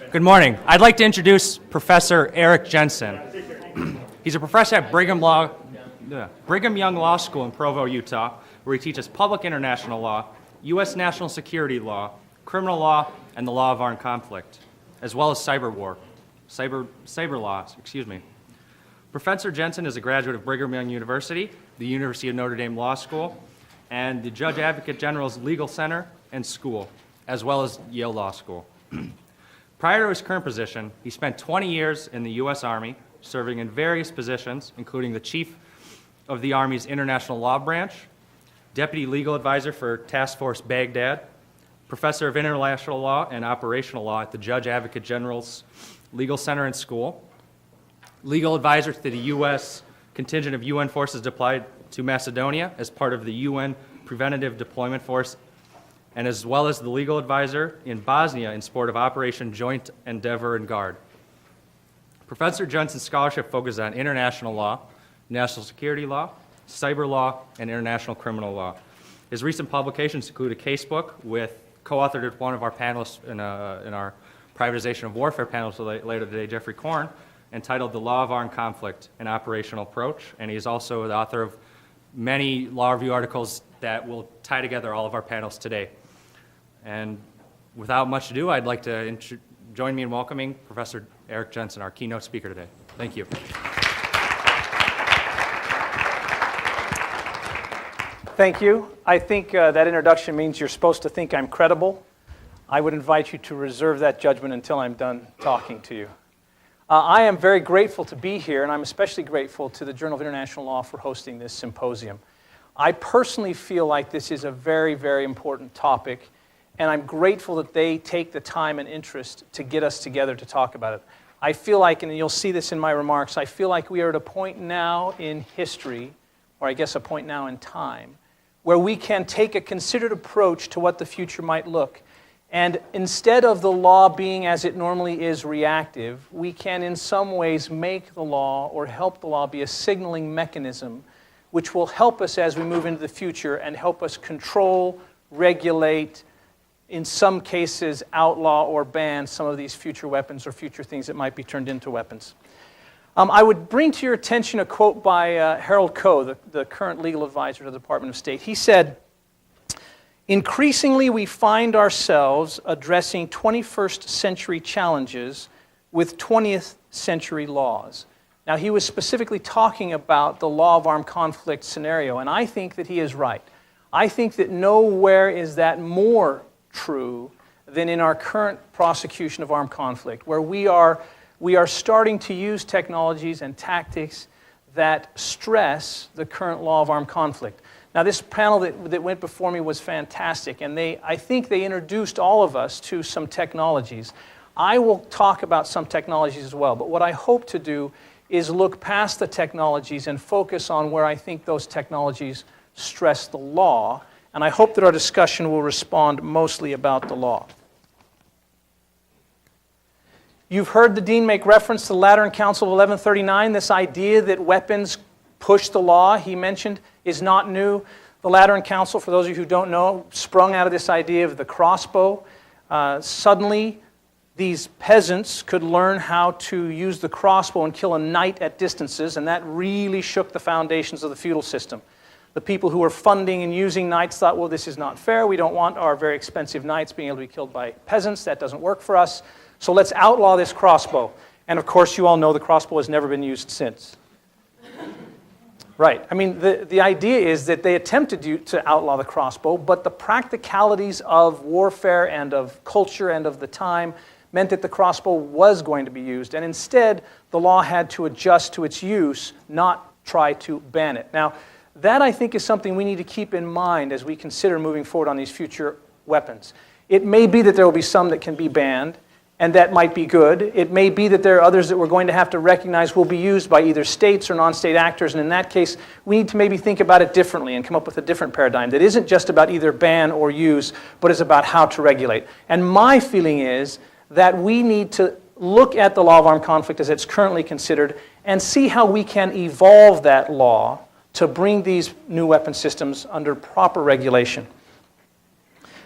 Good morning. I'd like to introduce Professor Eric Jensen. He's a professor at Brigham Young Law School in Provo, Utah, where he teaches public international law, U.S. national security law, criminal law, and the law of armed conflict, as well as cyber laws. Professor Jensen is a graduate of Brigham Young University, the University of Notre Dame Law School, and the Judge Advocate General's Legal Center and School, as well as Yale Law School. Prior to his current position, he spent 20 years in the U.S. Army, serving in various positions, including the Chief of the Army's International Law Branch, Deputy Legal Advisor for Task Force Baghdad, Professor of International Law and Operational Law at the Judge Advocate General's Legal Center and School, Legal Advisor to the U.S. contingent of UN forces deployed to Macedonia as part of the UN Preventative Deployment Force, and as well as the legal advisor in Bosnia in support of Operation Joint Endeavor and Guard. Professor Jensen's scholarship focuses on international law, national security law, cyber law, and international criminal law. His recent publications include a casebook co-authored with one of our panelists in our privatization of warfare panel later today, Jeffrey Korn, entitled The Law of Armed Conflict, an Operational Approach, and he is also the author of many law review articles that will tie together all of our panels today. And without much ado, I'd like to join me in welcoming Professor Eric Jensen, our keynote speaker today. Thank you. Thank you. I think that introduction means you're supposed to think I'm credible. I would invite you to reserve that judgment until I'm done talking to you. I am very grateful to be here, and I'm especially grateful to the Journal of International Law for hosting this symposium. I personally feel like this is a very, very important topic, and I'm grateful that they take the time and interest to get us together to talk about it. I feel like, and you'll see this in my remarks, I feel like we are at a point now in history, or I guess a point now in time, where we can take a considered approach to what the future might look. And instead of the law being as it normally is reactive, we can in some ways make the law or help the law be a signaling mechanism which will help us as we move into the future and help us control, regulate, in some cases outlaw or ban some of these future weapons or future things that might be turned into weapons. I would bring to your attention a quote by Harold Koh, the current legal advisor to the Department of State. He said, "Increasingly we find ourselves addressing 21st century challenges with 20th century laws." Now, he was specifically talking about the law of armed conflict scenario, and I think that he is right. I think that nowhere is that more true than in our current prosecution of armed conflict, where we are starting to use technologies and tactics that stress the current law of armed conflict. Now, this panel that went before me was fantastic, and I think they introduced all of us to some technologies. I will talk about some technologies as well, but what I hope to do is look past the technologies and focus on where I think those technologies stress the law, and I hope that our discussion will respond mostly about the law. You've heard the Dean make reference to the Lateran Council of 1139, this idea that weapons push the law, he mentioned, is not new. The Lateran Council, for those of you who don't know, sprung out of this idea of the crossbow. Suddenly, these peasants could learn how to use the crossbow and kill a knight at distances, and that really shook the foundations of the feudal system. The people who were funding and using knights thought, well, this is not fair. We don't want our very expensive knights being able to be killed by peasants. That doesn't work for us. So let's outlaw this crossbow. And of course, you all know the crossbow has never been used since. Right. I mean, the idea is that they attempted to outlaw the crossbow, but the practicalities of warfare and of culture and of the time meant that the crossbow was going to be used. And instead, the law had to adjust to its use, not try to ban it. Now, that, I think, is something we need to keep in mind as we consider moving forward on these future weapons. It may be that there will be some that can be banned, and that might be good. It may be that there are others that we're going to have to recognize will be used by either states or non-state actors, and in that case, we need to maybe think about it differently and come up with a different paradigm that isn't just about either ban or use, but is about how to regulate. And my feeling is that we need to look at the law of armed conflict as it's currently considered and see how we can evolve that law to bring these new weapon systems under proper regulation.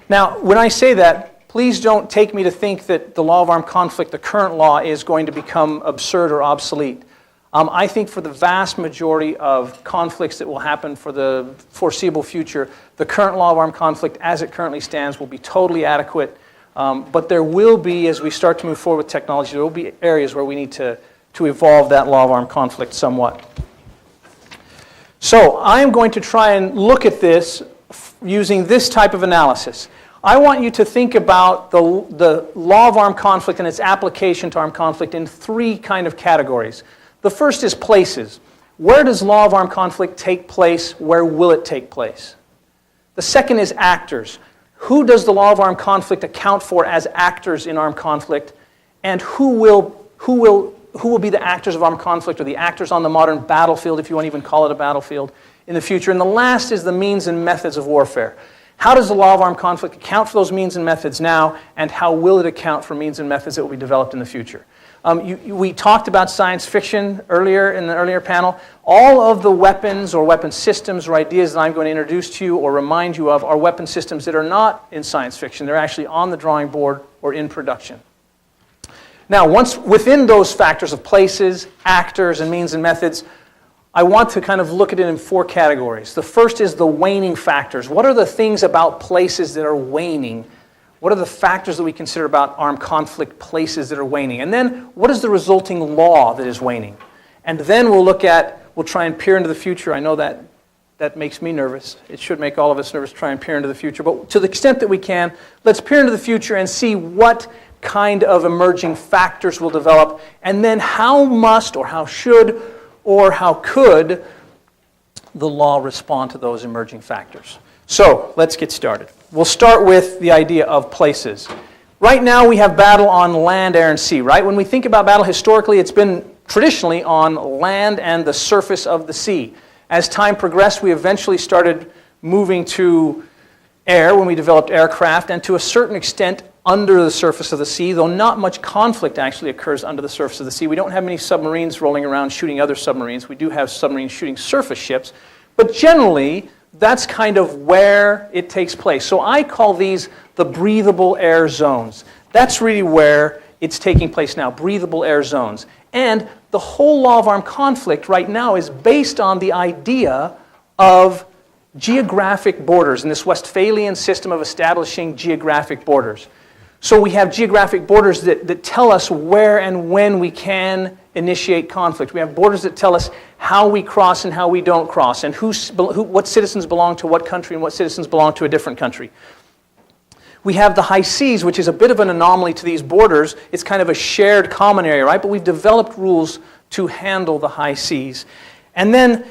Now, when I say that, please don't take me to think that the law of armed conflict, the current law, is going to become absurd or obsolete. I think for the vast majority of conflicts that will happen for the foreseeable future, the current law of armed conflict as it currently stands will be totally adequate. But there will be, as we start to move forward with technology, there will be areas where we need to evolve that law of armed conflict somewhat. So I'm going to try and look at this using this type of analysis. I want you to think about the law of armed conflict and its application to armed conflict in three kind of categories. The first is places. Where does law of armed conflict take place? Where will it take place? The second is actors. Who does the law of armed conflict account for as actors in armed conflict? And who will be the actors of armed conflict, or the actors on the modern battlefield, if you want to even call it a battlefield, in the future? And the last is the means and methods of warfare. How does the law of armed conflict account for those means and methods now, and how will it account for means and methods that will be developed in the future? We talked about science fiction earlier in the earlier panel. All of the weapons or weapon systems or ideas that I'm going to introduce to you or remind you of are weapon systems that are not in science fiction. They're actually on the drawing board or in production. Now, once within those factors of places, actors, and means and methods, I want to kind of look at it in four categories. The first is the waning factors. What are the things about places that are waning? What are the factors that we consider about armed conflict places that are waning? And then, what is the resulting law that is waning? And then we'll try and peer into the future. I know that makes me nervous. It should make all of us nervous to try and peer into the future. But to the extent that we can, let's peer into the future and see what kind of emerging factors will develop, and then how must or how should or how could the law respond to those emerging factors. So let's get started. We'll start with the idea of places. Right now we have battle on land, air, and sea, right? When we think about battle historically, it's been traditionally on land and the surface of the sea. As time progressed, we eventually started moving to air when we developed aircraft, and to a certain extent under the surface of the sea, though not much conflict actually occurs under the surface of the sea. We don't have many submarines rolling around shooting other submarines. We do have submarines shooting surface ships, but generally that's kind of where it takes place. So I call these the breathable air zones. That's really where it's taking place now, breathable air zones. And the whole law of armed conflict right now is based on the idea of geographic borders, in this Westphalian system of establishing geographic borders. So we have geographic borders that tell us where and when we can initiate conflict. We have borders that tell us how we cross and how we don't cross, and what citizens belong to what country and what citizens belong to a different country. We have the high seas, which is a bit of an anomaly to these borders. It's kind of a shared common area, right? But we've developed rules to handle the high seas. And then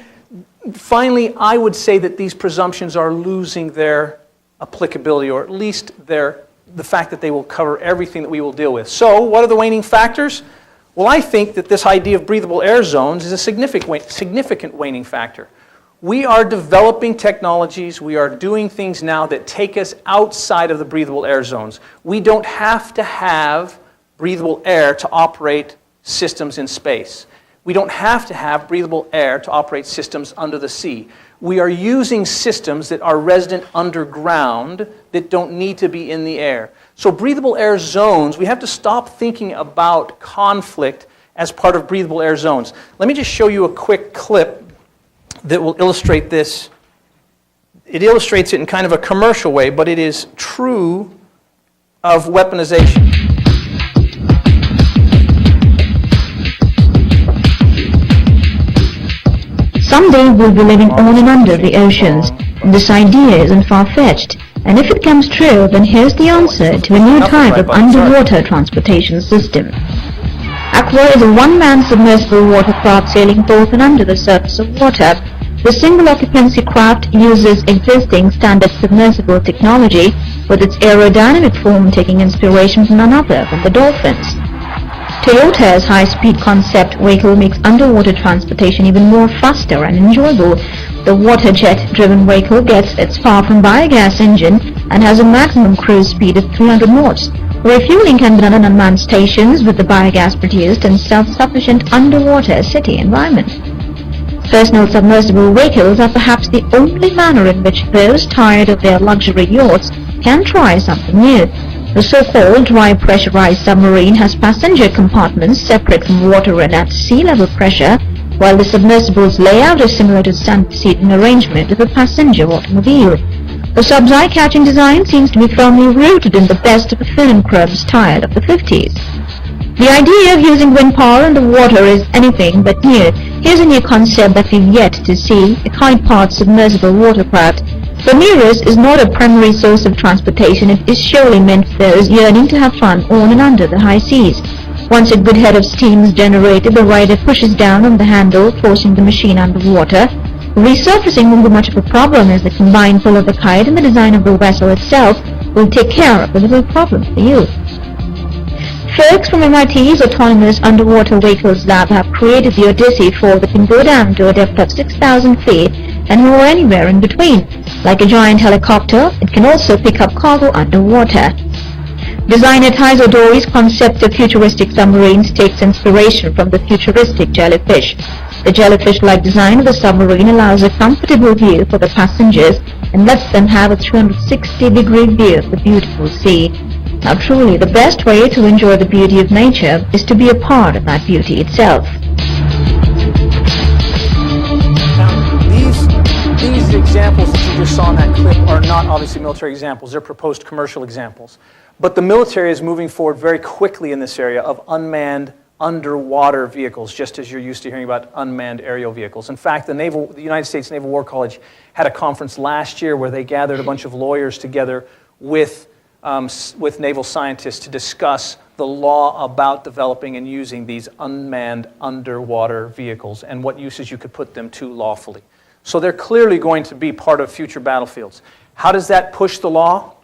finally, I would say that these presumptions are losing their applicability, or at least the fact that they will cover everything that we will deal with. So, what are the waning factors? Well, I think that this idea of breathable air zones is a significant waning factor. We are developing technologies, we are doing things now that take us outside of the breathable air zones. We don't have to have breathable air to operate systems in space. We don't have to have breathable air to operate systems under the sea. We are using systems that are resident underground that don't need to be in the air. So breathable air zones, we have to stop thinking about conflict as part of breathable air zones. Let me just show you a quick clip that will illustrate this. It illustrates it in kind of a commercial way, but it is true of weaponization. Someday we'll be living on and under the oceans. This idea isn't far-fetched, and if it comes true, then here's the answer to a new type of underwater transportation system. Aqua is a one-man submersible watercraft sailing both and under the surface of water. The single-occupancy craft uses existing standard submersible technology, with its aerodynamic form taking inspiration from none other than the dolphins. Toyota's high-speed concept vehicle makes underwater transportation even more faster and enjoyable. The water jet-driven vehicle gets its power from biogas engine and has a maximum cruise speed of 300 knots. Refueling can be done on unmanned stations with the biogas produced in self-sufficient underwater city environment. Personal submersible vehicles are perhaps the only manner in which those tired of their luxury yachts can try something new. The so-called dry pressurized submarine has passenger compartments separate from water and at sea level pressure, while the submersible's layout is similar to the standard seating arrangement of a passenger automobile. The sub's eye-catching design seems to be firmly rooted in the best of a film crib style of the 50s. The idea of using wind power underwater is anything but new. Here's a new concept that we've yet to see, a kind-powered submersible watercraft. The Mirrors is not a primary source of transportation. It is surely meant for those yearning to have fun on and under the high seas. Once a good head of steam is generated, the rider pushes down on the handle, forcing the machine underwater. Resurfacing won't be much of a problem, as the combined pull of the kite and the design of the vessel itself will take care of the little problem for you. Folks from MIT's Autonomous Underwater Vehicles Lab have created the Odyssey 4 that can go down to a depth of 6,000 feet and moor anywhere in between. Like a giant helicopter, it can also pick up cargo underwater. Designer Taizo Dori's concept of futuristic submarines takes inspiration from the futuristic jellyfish. The jellyfish-like design of the submarine allows a comfortable view for the passengers and lets them have a 360-degree view of the beautiful sea. Now truly, the best way to enjoy the beauty of nature is to be a part of that beauty itself. Now, these examples that you just saw in that clip are not obviously military examples. They're proposed commercial examples. But the military is moving forward very quickly in this area of unmanned underwater vehicles, just as you're used to hearing about unmanned aerial vehicles. In fact, the United States Naval War College had a conference last year where they gathered a bunch of lawyers together with naval scientists to discuss the law about developing and using these unmanned underwater vehicles and what uses you could put them to lawfully. So they're clearly going to be part of future battlefields. How does that push the law?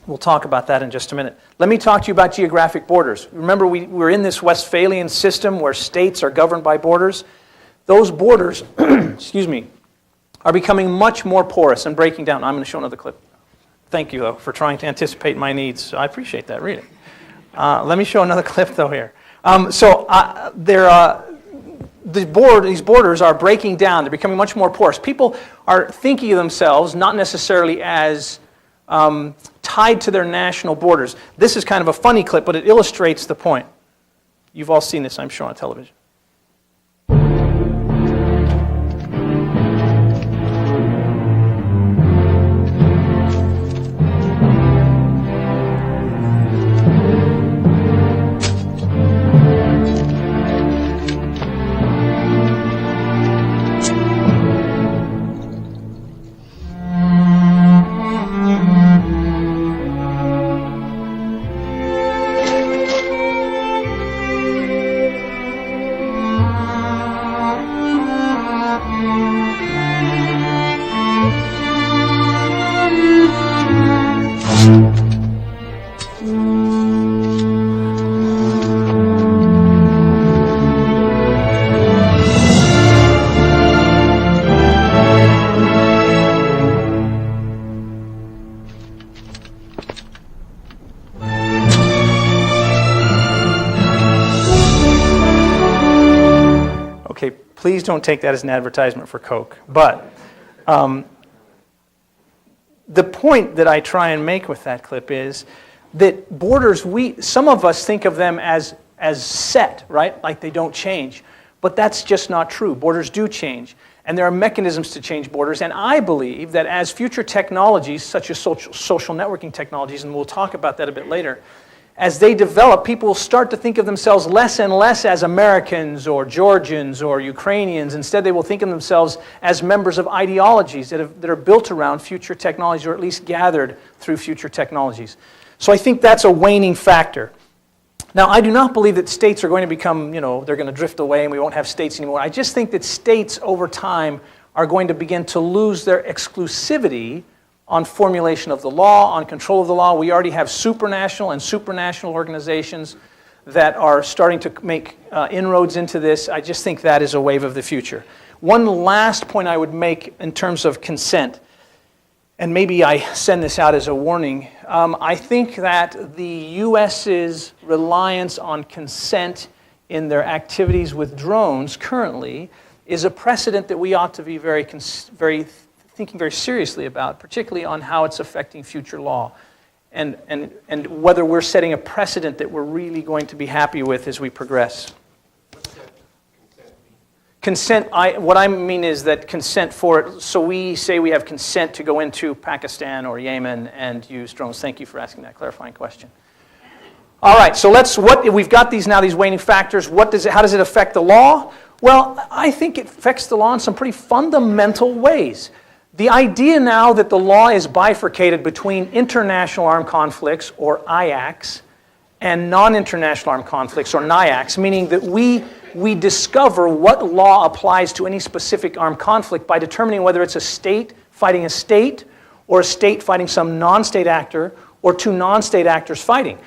We'll talk about that in just a minute. Let me talk to you about geographic borders. Remember, we're in this Westphalian system where states are governed by borders. Those borders, excuse me, are becoming much more porous and breaking down. I'm going to show another clip. Thank you, though, for trying to anticipate my needs. I appreciate that, really. Let me show another clip, though, here. These borders are breaking down. They're becoming much more porous. People are thinking of themselves not necessarily as tied to their national borders. This is kind of a funny clip, but it illustrates the point. You've all seen this, I'm sure, on television. Please don't take that as an advertisement for Coke. But the point that I try and make with that clip is that borders, some of us think of them as set, right? Like they don't change. But that's just not true. Borders do change. And there are mechanisms to change borders. And I believe that as future technologies, such as social networking technologies, and we'll talk about that a bit later, as they develop, people will start to think of themselves less and less as Americans or Georgians or Ukrainians. Instead, they will think of themselves as members of ideologies that are built around future technologies, or at least gathered through future technologies. So I think that's a waning factor. Now, I do not believe that states are going to become, they're going to drift away and we won't have states anymore. I just think that states over time are going to begin to lose their exclusivity on formulation of the law, on control of the law. We already have supranational and supranational organizations that are starting to make inroads into this. I just think that is a wave of the future. One last point I would make in terms of consent, and maybe I send this out as a warning, I think that the U.S.'s reliance on consent in their activities with drones currently is a precedent that we ought to be thinking very seriously about, particularly on how it's affecting future law. and whether we're setting a precedent that we're really going to be happy with as we progress. Consent, what I mean is that consent for it, so we say we have consent to go into Pakistan or Yemen and use drones. Thank you for asking that clarifying question. All right, so we've got these weighting factors. How does it affect the law? Well, I think it affects the law in some pretty fundamental ways. The idea now that the law is bifurcated between international armed conflicts, or IACs, and non-international armed conflicts, or NIACs, meaning that we discover what law applies to any specific armed conflict by determining whether it's a state fighting a state, or a state fighting some non-state actor, or two non-state actors fighting.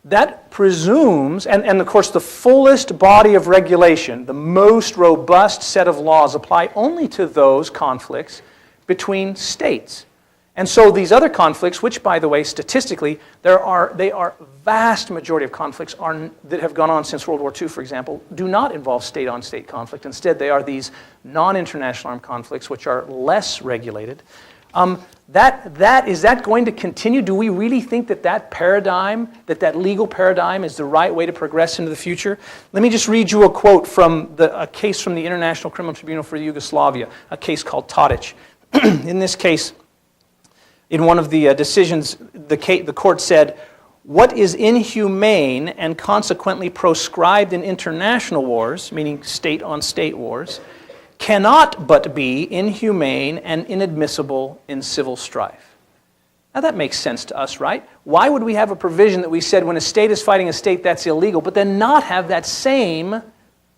That presumes, and of course the fullest body of regulation, the most robust set of laws apply only to those conflicts between states. And so these other conflicts, which by the way, statistically, they are vast majority of conflicts that have gone on since World War II, for example, do not involve state-on-state conflict. Instead, they are these non-international armed conflicts, which are less regulated. Is that going to continue? Do we really think that paradigm, that legal paradigm is the right way to progress into the future? Let me just read you a quote from a case from the International Criminal Tribunal for Yugoslavia, a case called Tadic. In this case, in one of the decisions, the court said, "What is inhumane and consequently proscribed in international wars," meaning state-on-state wars, "cannot but be inhumane and inadmissible in civil strife." Now that makes sense to us, right? Why would we have a provision that we said when a state is fighting a state, that's illegal, but then not have that same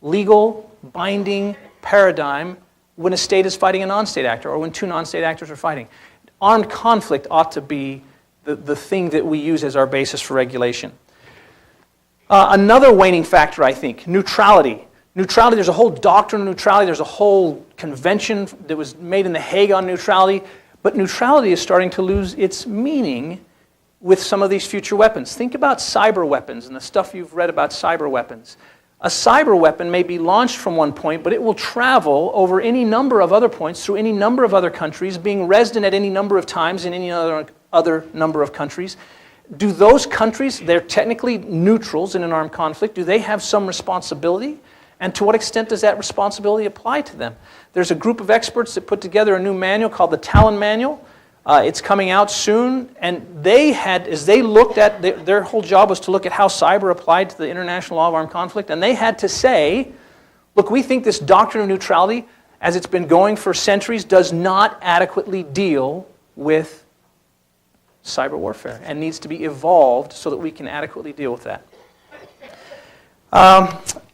legal binding paradigm when a state is fighting a non-state actor or when two non-state actors are fighting? Armed conflict ought to be the thing that we use as our basis for regulation. Another waning factor, I think, neutrality. Neutrality, there's a whole doctrine of neutrality. There's a whole convention that was made in The Hague on neutrality. But neutrality is starting to lose its meaning with some of these future weapons. Think about cyber weapons and the stuff you've read about cyber weapons. A cyber weapon may be launched from one point, but it will travel over any number of other points through any number of other countries, being resident at any number of times in any other number of countries. Do those countries, they're technically neutrals in an armed conflict, do they have some responsibility? And to what extent does that responsibility apply to them? There's a group of experts that put together a new manual called the Talon Manual. It's coming out soon, and as they looked at, their whole job was to look at how cyber applied to the international law of armed conflict, and they had to say, look, we think this doctrine of neutrality, as it's been going for centuries, does not adequately deal with cyber warfare and needs to be evolved so that we can adequately deal with that.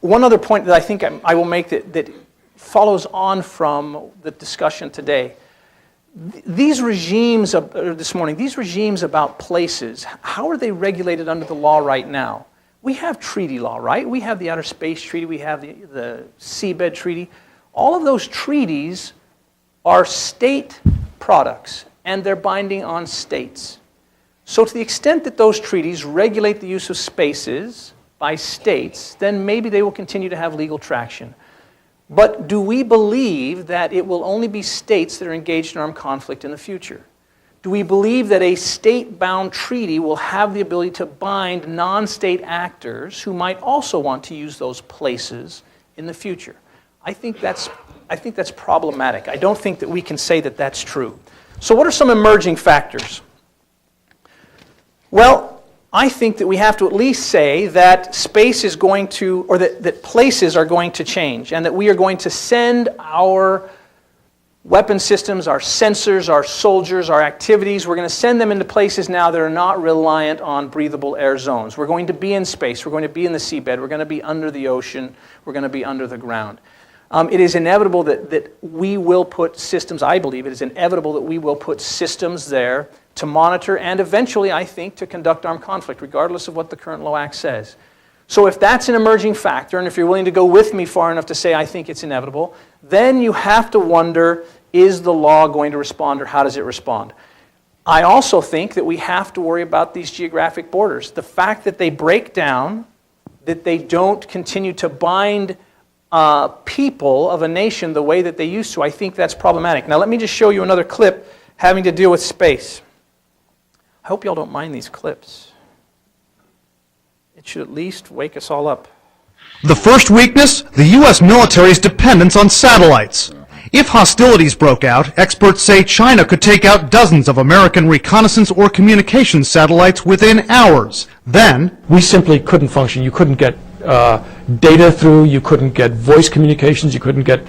One other point that I think I will make that follows on from the discussion today. These regimes, these regimes about places, how are they regulated under the law right now? We have treaty law, right? We have the Outer Space Treaty, we have the Seabed Treaty. All of those treaties are state products, and they're binding on states. So to the extent that those treaties regulate the use of spaces by states, then maybe they will continue to have legal traction. But do we believe that it will only be states that are engaged in armed conflict in the future? Do we believe that a state-bound treaty will have the ability to bind non-state actors who might also want to use those places in the future? I think that's problematic. I don't think that we can say that that's true. So what are some emerging factors? Well, I think that we have to at least say that space is going to, or that places are going to change, and that we are going to send our weapon systems, our sensors, our soldiers, our activities, we're going to send them into places now that are not reliant on breathable air zones. We're going to be in space, we're going to be in the seabed, we're going to be under the ocean, we're going to be under the ground. It is inevitable that we will put systems, I believe it is inevitable that we will put systems there to monitor and eventually, I think, to conduct armed conflict, regardless of what the current law act says. So if that's an emerging factor, and if you're willing to go with me far enough to say I think it's inevitable, then you have to wonder, is the law going to respond or how does it respond? I also think that we have to worry about these geographic borders. The fact that they break down, that they don't continue to bind people of a nation the way that they used to, I think that's problematic. Now let me just show you another clip having to deal with space. I hope y'all don't mind these clips. It should at least wake us all up. The first weakness, the U.S. military's dependence on satellites. If hostilities broke out, experts say China could take out dozens of American reconnaissance or communications satellites within hours. Then, we simply couldn't function. You couldn't get data through, you couldn't get voice communications, you couldn't get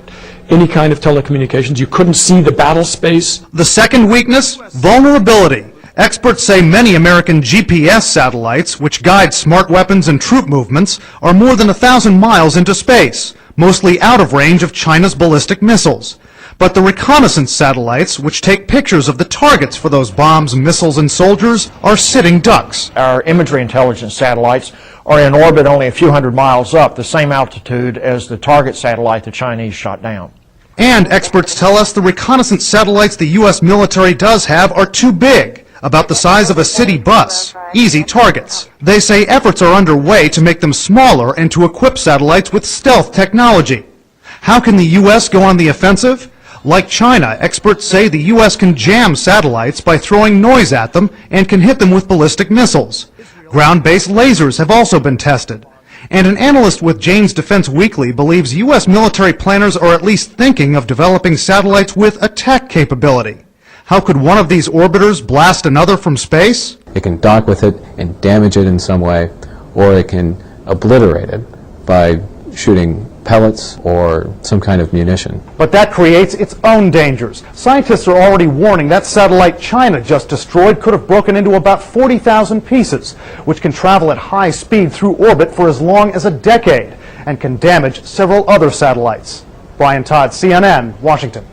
any kind of telecommunications, you couldn't see the battle space. the second weakness, vulnerability. Experts say many American GPS satellites, which guide smart weapons and troop movements, are more than 1,000 miles into space, mostly out of range of China's ballistic missiles. But the reconnaissance satellites, which take pictures of the targets for those bombs, missiles, and soldiers, are sitting ducks. Our imagery intelligence satellites are in orbit only a few hundred miles up, the same altitude as the target satellite the Chinese shot down. And experts tell us the reconnaissance satellites the U.S. military does have are too big, about the size of a city bus, easy targets. They say efforts are underway to make them smaller and to equip satellites with stealth technology. How can the U.S. go on the offensive? Like China, experts say the U.S. can jam satellites by throwing noise at them and can hit them with ballistic missiles. Ground-based lasers have also been tested. And an analyst with Jane's Defense Weekly believes U.S. military planners are at least thinking of developing satellites with attack capability. How could one of these orbiters blast another from space? It can dock with it and damage it in some way, or it can obliterate it by shooting pellets or some kind of munition. But that creates its own dangers. Scientists are already warning that satellite China just destroyed could have broken into about 40,000 pieces, which can travel at high speed through orbit for as long as a decade and can damage several other satellites. Brian Todd, CNN, Washington.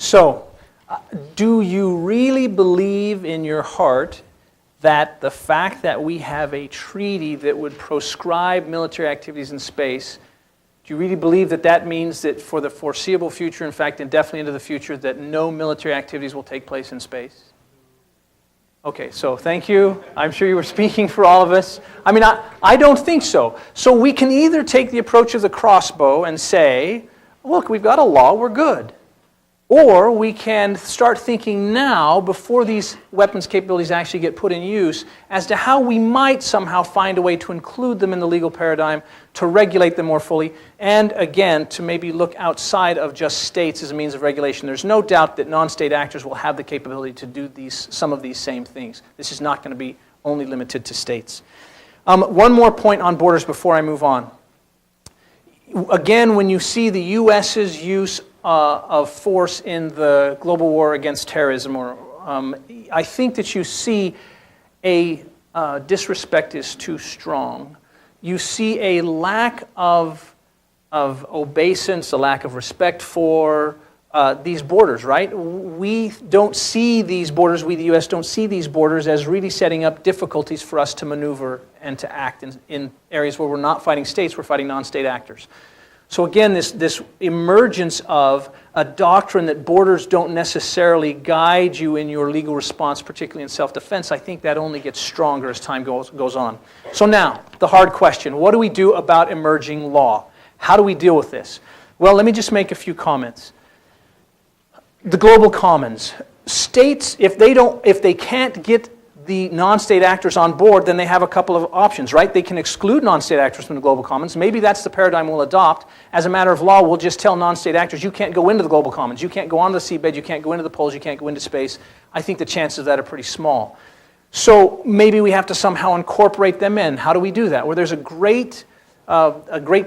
So, do you really believe in your heart that the fact that we have a treaty that would proscribe military activities in space, do you really believe that that means that for the foreseeable future, in fact, indefinitely into the future, that no military activities will take place in space? Okay, so thank you. I'm sure you were speaking for all of us. I mean, I don't think so. So we can either take the approach of the crossbow and say, look, we've got a law, we're good. Or we can start thinking now, before these weapons capabilities actually get put in use, as to how we might somehow find a way to include them in the legal paradigm, to regulate them more fully, and again, to maybe look outside of just states as a means of regulation. There's no doubt that non-state actors will have the capability to do some of these same things. This is not going to be only limited to states. One more point on borders before I move on. Again, when you see the U.S.'s use of force in the global war against terrorism, I think that you see a disrespect is too strong. You see a lack of obeisance, a lack of respect for these borders, right? We don't see these borders, we the U.S. don't see these borders as really setting up difficulties for us to maneuver and to act in areas where we're not fighting states, we're fighting non-state actors. So again, this emergence of a doctrine that borders don't necessarily guide you in your legal response, particularly in self-defense, I think that only gets stronger as time goes on. So now, the hard question, what do we do about emerging law? How do we deal with this? Well, let me just make a few comments. The global commons. States, if they can't get the non-state actors on board, then they have a couple of options, right? They can exclude non-state actors from the global commons. Maybe that's the paradigm we'll adopt. As a matter of law, we'll just tell non-state actors, you can't go into the global commons. You can't go onto the seabed. You can't go into the poles. You can't go into space. I think the chances of that are pretty small. So maybe we have to somehow incorporate them in. How do we do that? Well, there's a great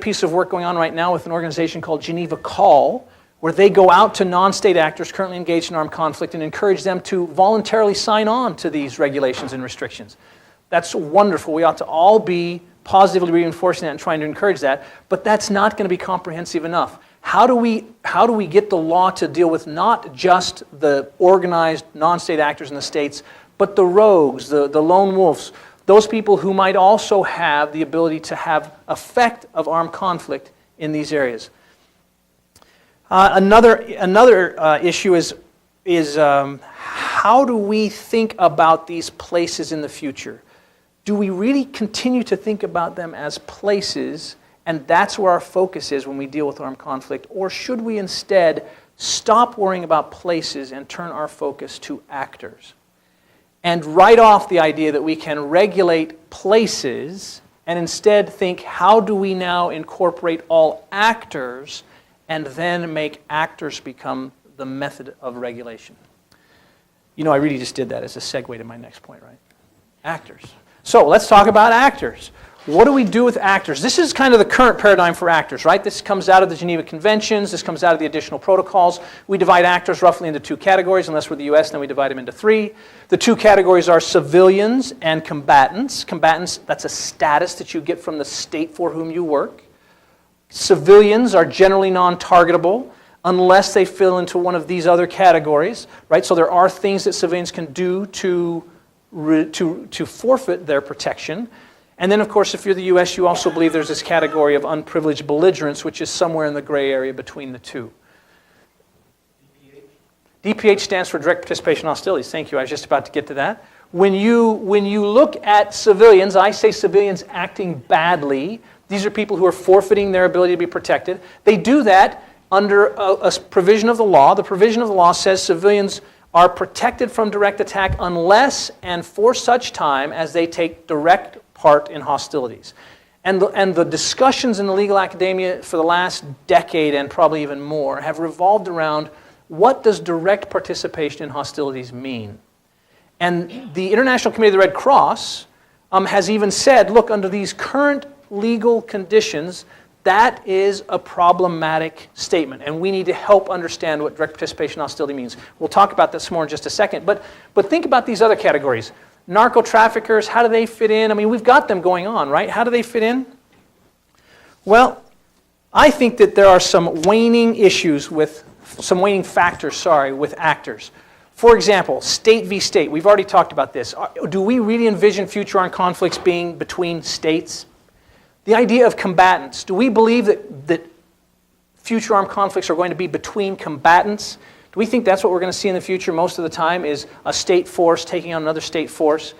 piece of work going on right now with an organization called Geneva Call, where they go out to non-state actors currently engaged in armed conflict and encourage them to voluntarily sign on to these regulations and restrictions. That's wonderful. We ought to all be positively reinforcing that and trying to encourage that, but that's not going to be comprehensive enough. How do we get the law to deal with not just the organized non-state actors in the states, but the rogues, the lone wolves, those people who might also have the ability to have effect of armed conflict in these areas? Another issue is how do we think about these places in the future? Do we really continue to think about them as places And that's where our focus is when we deal with armed conflict. Or should we instead stop worrying about places and turn our focus to actors? And write off the idea that we can regulate places and instead think, how do we now incorporate all actors and then make actors become the method of regulation? You know, I really just did that as a segue to my next point, right? Actors. So let's talk about actors. What do we do with actors? This is kind of the current paradigm for actors, right? This comes out of the Geneva Conventions. This comes out of the additional protocols. We divide actors roughly into two categories. Unless we're the U.S., then we divide them into three. The two categories are civilians and combatants. Combatants, that's a status that you get from the state for whom you work. Civilians are generally non-targetable unless they fill into one of these other categories, right? So there are things that civilians can do to forfeit their protection. And then, of course, if you're the U.S., you also believe there's this category of unprivileged belligerents, which is somewhere in the gray area between the two. DPH stands for direct participation in hostilities. Thank you. I was just about to get to that. When you look at civilians, I say civilians acting badly. These are people who are forfeiting their ability to be protected. They do that under a provision of the law. The provision of the law says civilians are protected from direct attack unless and for such time as they take direct part in hostilities. And the discussions in the legal academia for the last decade and probably even more have revolved around what does direct participation in hostilities mean? And the International Committee of the Red Cross has even said, look, under these current legal conditions, that is a problematic statement, and we need to help understand what direct participation in hostility means. We'll talk about this more in just a second, but think about these other categories. Narco-traffickers, how do they fit in? I mean, we've got them going on, right? How do they fit in? Well, I think that there are some waning factors, with actors. For example, state v. state. We've already talked about this. Do we really envision future armed conflicts being between states? The idea of combatants. Do we believe that future armed conflicts are going to be between combatants? Do we think that's what we're going to see in the future most of the time, is a state force taking on another state force?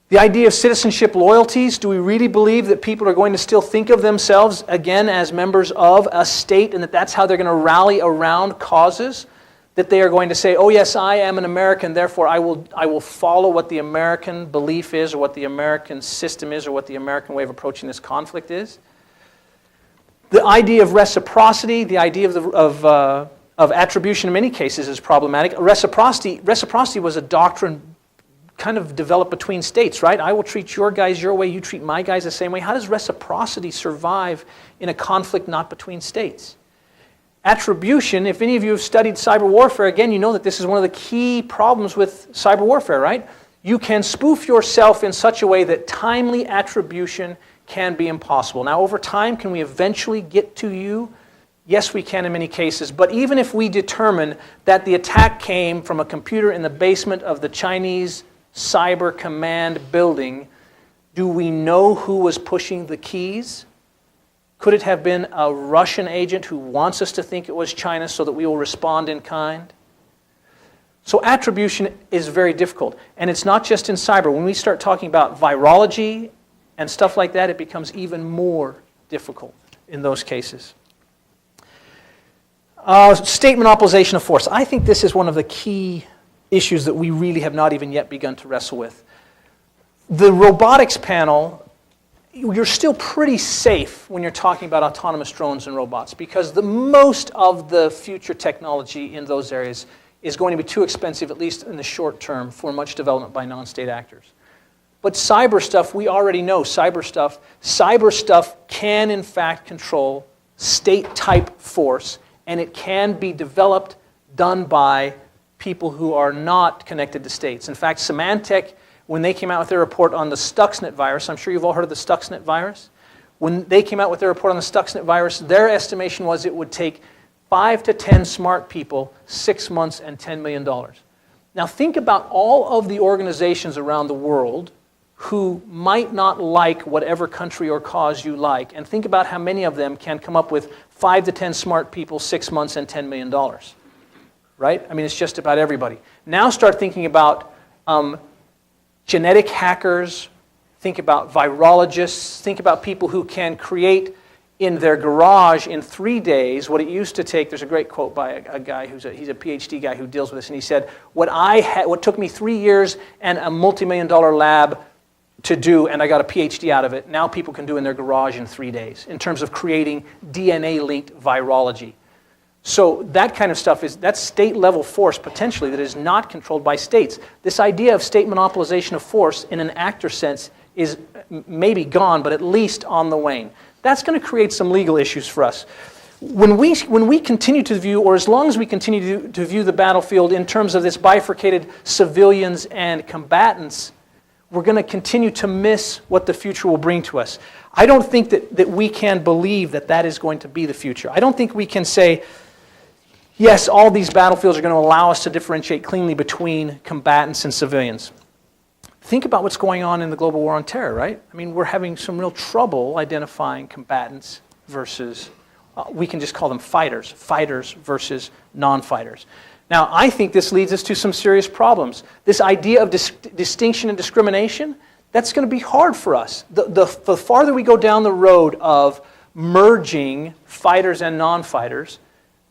The idea of citizenship loyalties. Do we really believe that people are going to still think of themselves, again, as members of a state, and that that's how they're going to rally around causes? That they are going to say, oh yes, I am an American, therefore I will follow what the American belief is, or what the American system is, or what the American way of approaching this conflict is? The idea of reciprocity, the idea of attribution in many cases is problematic. Reciprocity was a doctrine kind of developed between states, right? I will treat your guys your way, you treat my guys the same way. How does reciprocity survive in a conflict not between states? Attribution, if any of you have studied cyber warfare, again, you know that this is one of the key problems with cyber warfare, right? You can spoof yourself in such a way that timely attribution can be impossible. Now, over time, can we eventually get to you? Yes, we can in many cases. But even if we determine that the attack came from a computer in the basement of the Chinese Cyber Command building, do we know who was pushing the keys? Could it have been a Russian agent who wants us to think it was China so that we will respond in kind? So attribution is very difficult. And it's not just in cyber. When we start talking about virology and stuff like that, it becomes even more difficult in those cases. State monopolization of force. I think this is one of the key issues that we really have not even yet begun to wrestle with. The robotics panel, you're still pretty safe when you're talking about autonomous drones and robots, because the most of the future technology in those areas is going to be too expensive, at least in the short term, for much development by non-state actors. But cyber stuff, we already know cyber stuff can in fact control state-type force, and it can be developed, done by people who are not connected to states. In fact, Symantec, when they came out with their report on the Stuxnet virus, I'm sure you've all heard of the Stuxnet virus. When they came out with their report on the Stuxnet virus, their estimation was it would take 5 to 10 smart people, 6 months and $10 million. Now think about all of the organizations around the world who might not like whatever country or cause you like, and think about how many of them can come up with 5 to 10 smart people, 6 months and $10 million. Right? I mean, it's just about everybody. Now start thinking about genetic hackers, think about virologists, think about people who can create in their garage in 3 days what it used to take. There's a great quote by a guy he's a PhD guy who deals with this, and he said, what took me 3 years and a multi-million-dollar lab to do, and I got a PhD out of it, now people can do in their garage in 3 days in terms of creating DNA-linked virology. So that kind of stuff that's state-level force potentially that is not controlled by states. This idea of state monopolization of force in an actor sense is maybe gone, but at least on the wane. That's going to create some legal issues for us. When we continue to view, or as long as we continue to view the battlefield in terms of this bifurcated civilians and combatants, we're going to continue to miss what the future will bring to us. I don't think that we can believe that is going to be the future. I don't think we can say, yes, all these battlefields are going to allow us to differentiate cleanly between combatants and civilians. Think about what's going on in the global war on terror, right? I mean, we're having some real trouble identifying combatants versus, we can just call them fighters versus non-fighters. Now, I think this leads us to some serious problems. This idea of distinction and discrimination, that's going to be hard for us. The farther we go down the road of merging fighters and non-fighters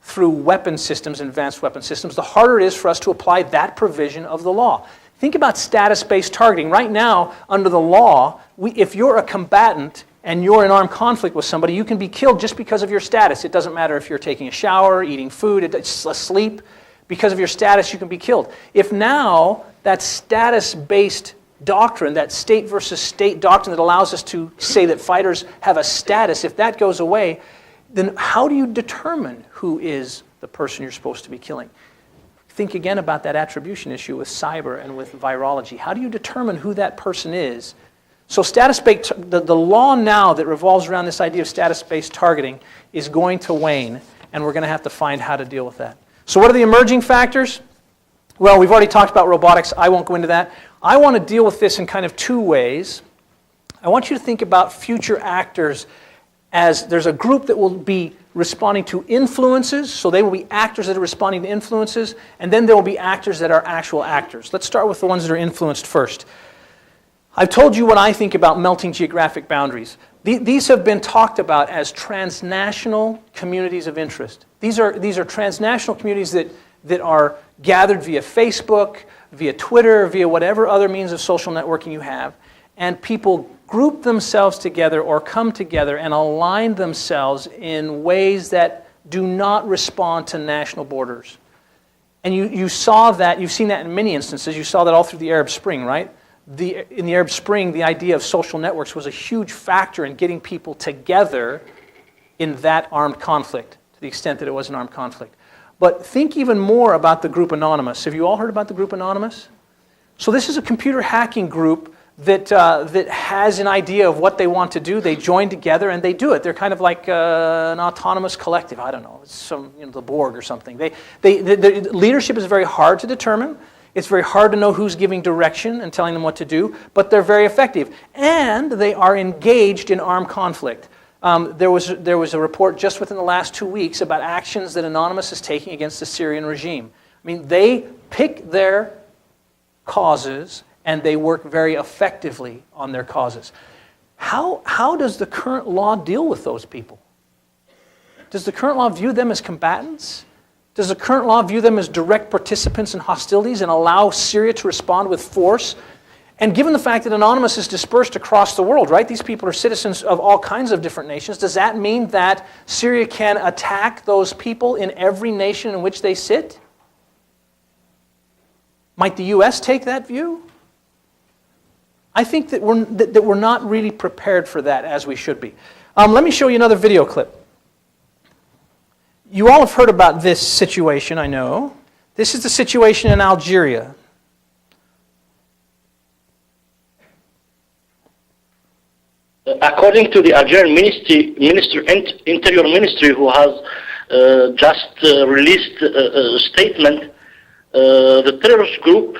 through weapon systems, advanced weapon systems, the harder it is for us to apply that provision of the law. Think about status-based targeting. Right now, under the law, if you're a combatant and you're in armed conflict with somebody, you can be killed just because of your status. It doesn't matter if you're taking a shower, eating food, asleep. Because of your status, you can be killed. If now that status-based doctrine, that state versus state doctrine that allows us to say that fighters have a status, if that goes away, then how do you determine who is the person you're supposed to be killing? Think again about that attribution issue with cyber and with virology. How do you determine who that person is? So status-based, the law now that revolves around this idea of status-based targeting is going to wane, and we're going to have to find how to deal with that. So what are the emerging factors? Well, we've already talked about robotics. I won't go into that. I want to deal with this in kind of two ways. I want you to think about future actors as there's a group that will be responding to influences, so they will be actors that are responding to influences, and then there will be actors that are actual actors. Let's start with the ones that are influenced first. I've told you what I think about melting geographic boundaries. These have been talked about as transnational communities of interest. These are transnational communities that are gathered via Facebook, via Twitter, via whatever other means of social networking you have, and people group themselves together or come together and align themselves in ways that do not respond to national borders. And you saw that, you've seen that in many instances. You saw that all through the Arab Spring, right? In the Arab Spring, the idea of social networks was a huge factor in getting people together in that armed conflict, to the extent that it was an armed conflict. But think even more about the group Anonymous. Have you all heard about the group Anonymous? So this is a computer hacking group that has an idea of what they want to do. They join together and they do it. They're kind of like an autonomous collective. I don't know, it's the Borg or something. The leadership is very hard to determine. It's very hard to know who's giving direction and telling them what to do, but they're very effective. And they are engaged in armed conflict. There was a report just within the last 2 weeks about actions that Anonymous is taking against the Syrian regime. I mean, they pick their causes and they work very effectively on their causes. How does the current law deal with those people? Does the current law view them as combatants? Does the current law view them as direct participants in hostilities and allow Syria to respond with force? And given the fact that Anonymous is dispersed across the world, right? These people are citizens of all kinds of different nations. Does that mean that Syria can attack those people in every nation in which they sit? Might the U.S. take that view? I think that we're not really prepared for that as we should be. Let me show you another video clip. You all have heard about this situation, I know. This is the situation in Algeria. According to the Algerian Interior Ministry, who has just released a statement, the terrorist group,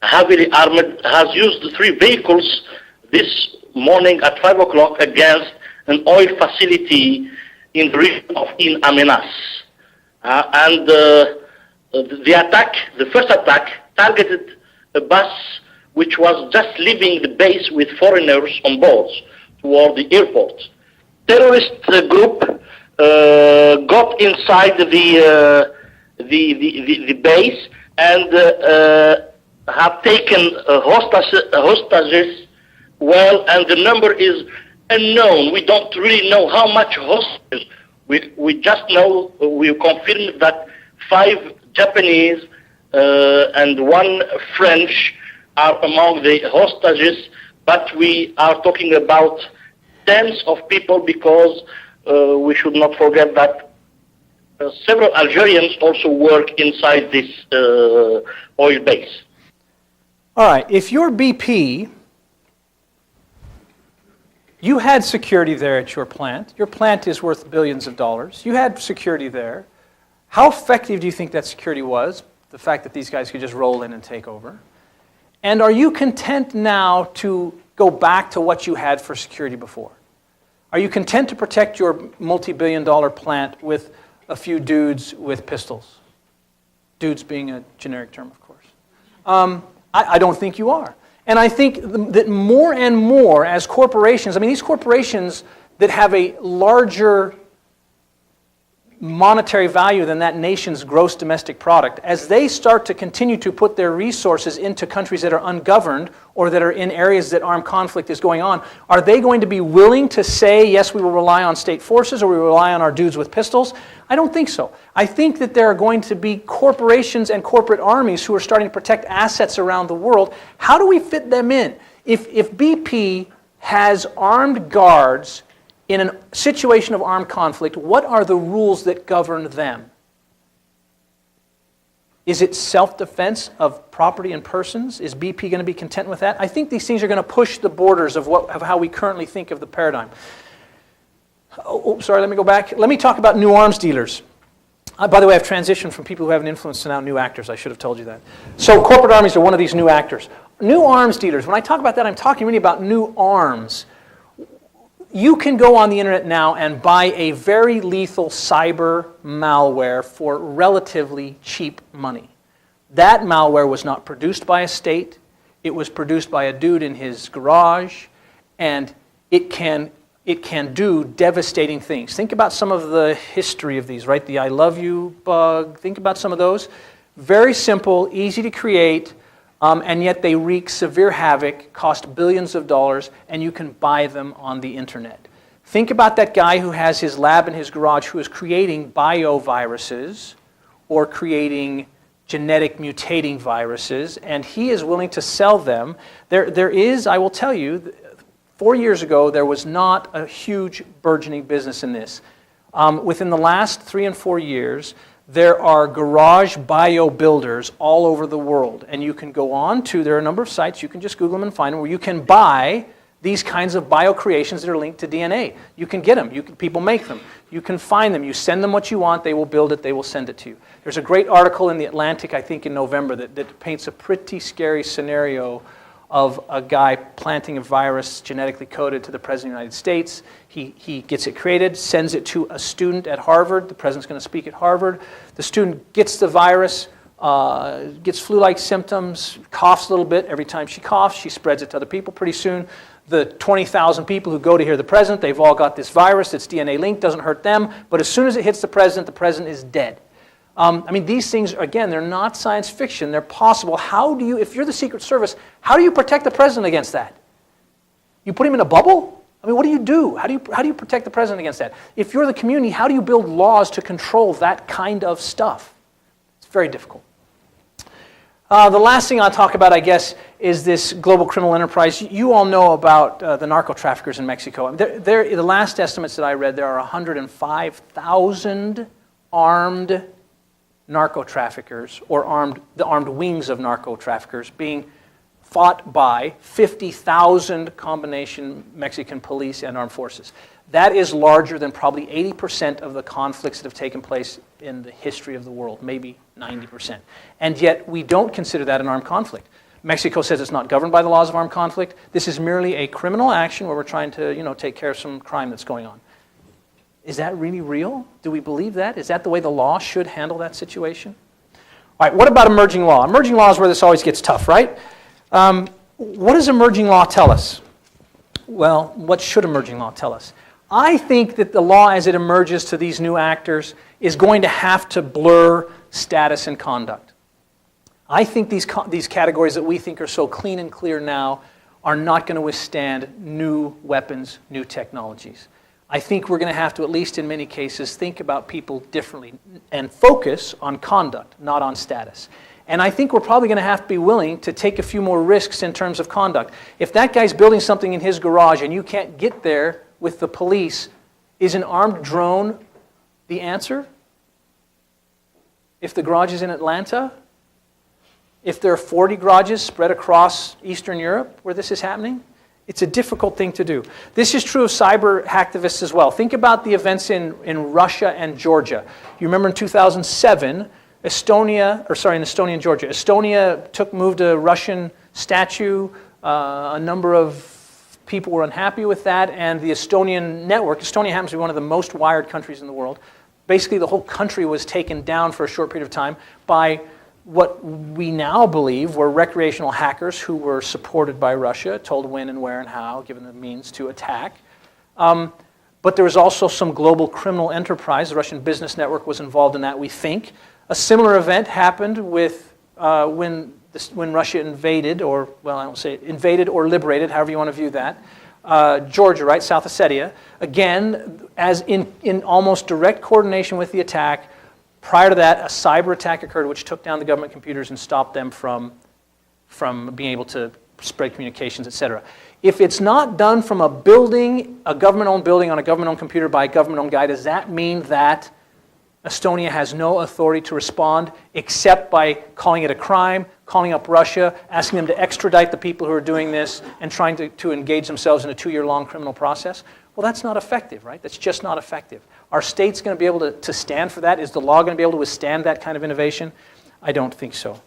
heavily armed, has used 3 vehicles this morning at 5 o'clock against an oil facility in the region of In Amenas. And the attack, the first attack, targeted a bus which was just leaving the base with foreigners on board toward the airport. terrorist group got inside the base and have taken hostages. Well, and the number is unknown. We don't really know how much hostages. We just know, we confirmed that 5 Japanese and 1 French are among the hostages, but we are talking about tens of people because we should not forget that several Algerians also work inside this oil base. All right, if you're BP, you had security there at your plant. Your plant is worth billions of dollars. You had security there. How effective do you think that security was, the fact that these guys could just roll in and take over? And are you content now to go back to what you had for security before? Are you content to protect your multi-billion-dollar plant with a few dudes with pistols? Dudes being a generic term, of course. I don't think you are. And I think that more and more as corporations, I mean, these corporations that have a larger monetary value than that nation's gross domestic product, as they start to continue to put their resources into countries that are ungoverned or that are in areas that armed conflict is going on, are they going to be willing to say, yes, we will rely on state forces or we rely on our dudes with pistols? I don't think so. I think that there are going to be corporations and corporate armies who are starting to protect assets around the world. How do we fit them in? If BP has armed guards in a situation of armed conflict, what are the rules that govern them? Is it self-defense of property and persons? Is BP going to be content with that? I think these things are going to push the borders of how we currently think of the paradigm. Sorry, let me go back. Let me talk about new arms dealers. By the way, I've transitioned from people who have an influence to now new actors. I should have told you that. So corporate armies are one of these new actors. New arms dealers, when I talk about that, I'm talking really about new arms. You can go on the internet now and buy a very lethal cyber malware for relatively cheap money. That malware was not produced by a state. It was produced by a dude in his garage, and it can do devastating things. Think about some of the history of these, right? The I love you bug. Think about some of those. Very simple, easy to create, and yet they wreak severe havoc, cost billions of dollars, and you can buy them on the internet. Think about that guy who has his lab in his garage who is creating bioviruses or creating genetic mutating viruses, and he is willing to sell them. There is, I will tell you, 4 years ago, there was not a huge burgeoning business in this. Within the last 3 and 4 years, there are garage bio builders all over the world. And you can go on to, there are a number of sites, you can just Google them and find them, where you can buy these kinds of bio creations that are linked to DNA. You can get them. People make them. You can find them. You send them what you want. They will build it. They will send it to you. There's a great article in The Atlantic, I think in November, that paints a pretty scary scenario of a guy planting a virus genetically coded to the President of the United States. He gets it created, sends it to a student at Harvard. The President's going to speak at Harvard. The student gets the virus, gets flu-like symptoms, coughs a little bit. Every time she coughs, she spreads it to other people. Pretty soon, the 20,000 people who go to hear the President, they've all got this virus that's DNA linked, doesn't hurt them. But as soon as it hits the President is dead. I mean, these things, again, they're not science fiction. They're possible. How do you, if you're the Secret Service, how do you protect the President against that? You put him in a bubble? I mean, what do you do? How do you protect the President against that? If you're the community, how do you build laws to control that kind of stuff? It's very difficult. The last thing I'll talk about, I guess, is this global criminal enterprise. You all know about the narco traffickers in Mexico. The last estimates that I read, there are 105,000 armed narco traffickers, or the armed wings of narco traffickers, being fought by 50,000 combination Mexican police and armed forces. That is larger than probably 80% of the conflicts that have taken place in the history of the world, maybe 90%. And yet we don't consider that an armed conflict. Mexico says it's not governed by the laws of armed conflict. This is merely a criminal action where we're trying to, take care of some crime that's going on. Is that really real? Do we believe that? Is that the way the law should handle that situation? All right, what about emerging law? Emerging law is where this always gets tough, right? What does emerging law tell us? Well, what should emerging law tell us? I think that the law as it emerges to these new actors is going to have to blur status and conduct. I think these categories that we think are so clean and clear now are not going to withstand new weapons, new technologies. I think we're going to have to, at least in many cases, think about people differently and focus on conduct, not on status. And I think we're probably going to have to be willing to take a few more risks in terms of conduct. If that guy's building something in his garage and you can't get there with the police, is an armed drone the answer? If the garage is in Atlanta? If there are 40 garages spread across Eastern Europe where this is happening? It's a difficult thing to do. This is true of cyber hacktivists as well. Think about the events in Russia and Georgia. You remember in 2007, Estonia and Georgia. Estonia moved a Russian statue. A number of people were unhappy with that, and the Estonian network, Estonia happens to be one of the most wired countries in the world. Basically, the whole country was taken down for a short period of time by what we now believe were recreational hackers who were supported by Russia, told when and where and how, given the means to attack. But there was also some global criminal enterprise. The Russian business network was involved in that, we think. A similar event happened with when Russia invaded, or, well, I don't say it, invaded or liberated, however you want to view that, Georgia, right, South Ossetia. Again, as in almost direct coordination with the attack. Prior to that, a cyber attack occurred which took down the government computers and stopped them from being able to spread communications, etc. If it's not done from a building, a government-owned building on a government-owned computer by a government-owned guy, does that mean that Estonia has no authority to respond except by calling it a crime, calling up Russia, asking them to extradite the people who are doing this, and trying to engage themselves in a 2-year-long criminal process? Well, that's not effective, right? That's just not effective. Are states going to be able to stand for that? Is the law going to be able to withstand that kind of innovation? I don't think so.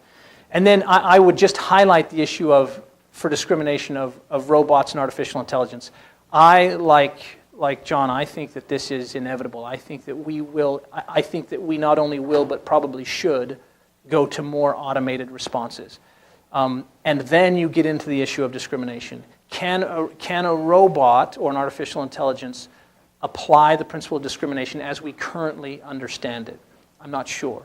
And then I would just highlight the issue for discrimination of robots and artificial intelligence. Like John, I think that this is inevitable. I think that we not only will, but probably should go to more automated responses. And then you get into the issue of discrimination. Can a robot or an artificial intelligence apply the principle of discrimination as we currently understand it? I'm not sure.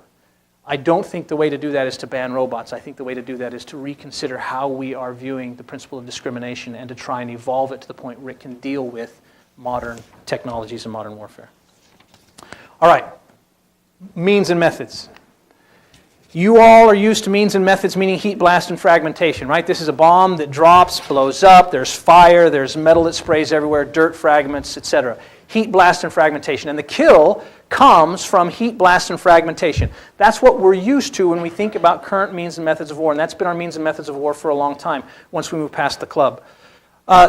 I don't think the way to do that is to ban robots. I think the way to do that is to reconsider how we are viewing the principle of discrimination and to try and evolve it to the point where it can deal with modern technologies and modern warfare. All right, means and methods. You all are used to means and methods, meaning heat, blast, and fragmentation, right? This is a bomb that drops, blows up, there's fire, there's metal that sprays everywhere, dirt fragments, etc. Heat, blast, and fragmentation. And the kill comes from heat, blast, and fragmentation. That's what we're used to when we think about current means and methods of war, and that's been our means and methods of war for a long time, once we move past the club.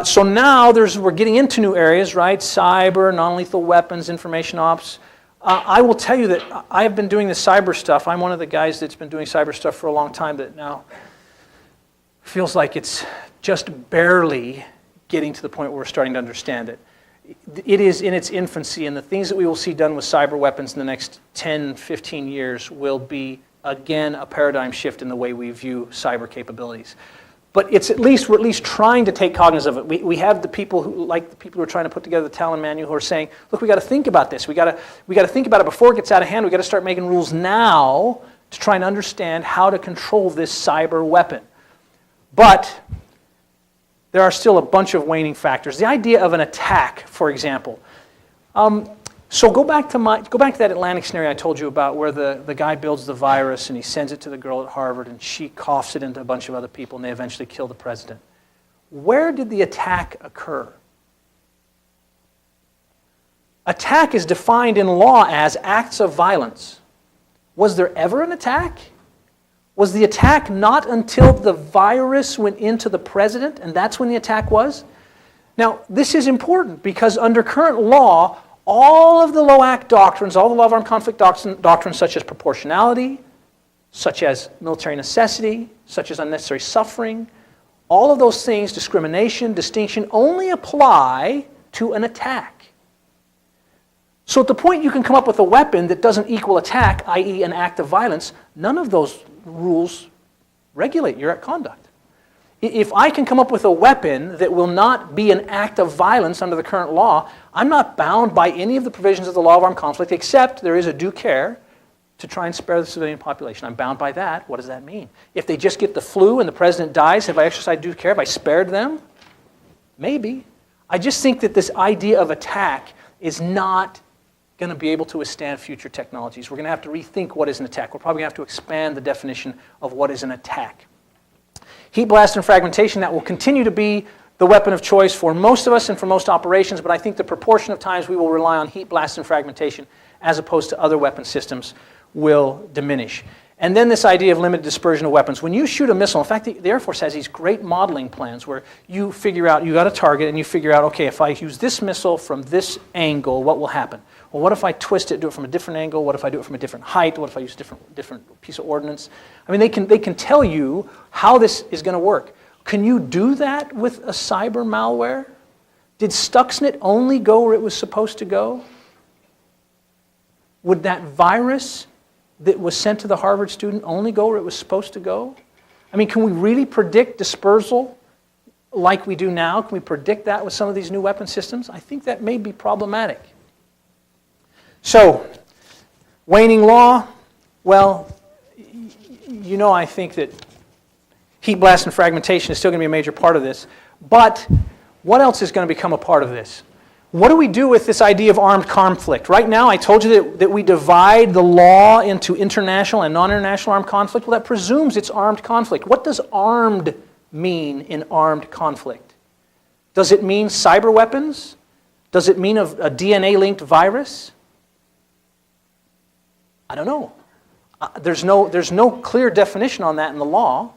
So now we're getting into new areas, right? Cyber, non-lethal weapons, information ops. I will tell you that I have been doing this cyber stuff. I'm one of the guys that's been doing cyber stuff for a long time that now feels like it's just barely getting to the point where we're starting to understand it. It is in its infancy, and the things that we will see done with cyber weapons in the next 10, 15 years will be, again, a paradigm shift in the way we view cyber capabilities. But we're at least trying to take cognizance of it. We have the people who are trying to put together the Talon Manual who are saying, look, we got to think about this. We got to think about it before it gets out of hand. We got to start making rules now to try and understand how to control this cyber weapon. But there are still a bunch of waning factors. The idea of an attack, for example. So go back to that Atlantic scenario I told you about, where the guy builds the virus and he sends it to the girl at Harvard and she coughs it into a bunch of other people and they eventually kill the president. Where did the attack occur? Attack is defined in law as acts of violence. Was there ever an attack? Was the attack not until the virus went into the president and that's when the attack was? Now, this is important because under current law, all of the LOAC doctrines, all the law of armed conflict doctrines such as proportionality, such as military necessity, such as unnecessary suffering, all of those things, discrimination, distinction, only apply to an attack. So at the point you can come up with a weapon that doesn't equal attack, i.e. an act of violence, none of those rules regulate your conduct. If I can come up with a weapon that will not be an act of violence under the current law, I'm not bound by any of the provisions of the law of armed conflict, except there is a due care to try and spare the civilian population. I'm bound by that. What does that mean? If they just get the flu and the president dies, have I exercised due care? Have I spared them? Maybe. I just think that this idea of attack is not going to be able to withstand future technologies. We're going to have to rethink what is an attack. We're probably going to have to expand the definition of what is an attack. Heat blast and fragmentation, that will continue to be the weapon of choice for most of us and for most operations, but I think the proportion of times we will rely on heat blast and fragmentation as opposed to other weapon systems will diminish. And then this idea of limited dispersion of weapons. When you shoot a missile, in fact, the Air Force has these great modeling plans where you figure out, you got a target and you figure out, okay, if I use this missile from this angle, what will happen? Well, what if I twist it, do it from a different angle? What if I do it from a different height? What if I use a different piece of ordnance? I mean, they can tell you how this is going to work. Can you do that with a cyber malware? Did Stuxnet only go where it was supposed to go? Would that virus that was sent to the Harvard student only go where it was supposed to go? I mean, can we really predict dispersal like we do now? Can we predict that with some of these new weapon systems? I think that may be problematic. So, waning law, well, you know, I think that heat blast and fragmentation is still going to be a major part of this. But what else is going to become a part of this? What do we do with this idea of armed conflict? Right now, I told you that we divide the law into international and non-international armed conflict. Well, that presumes it's armed conflict. What does armed mean in armed conflict? Does it mean cyber weapons? Does it mean a DNA-linked virus? I don't know. There's no clear definition on that in the law.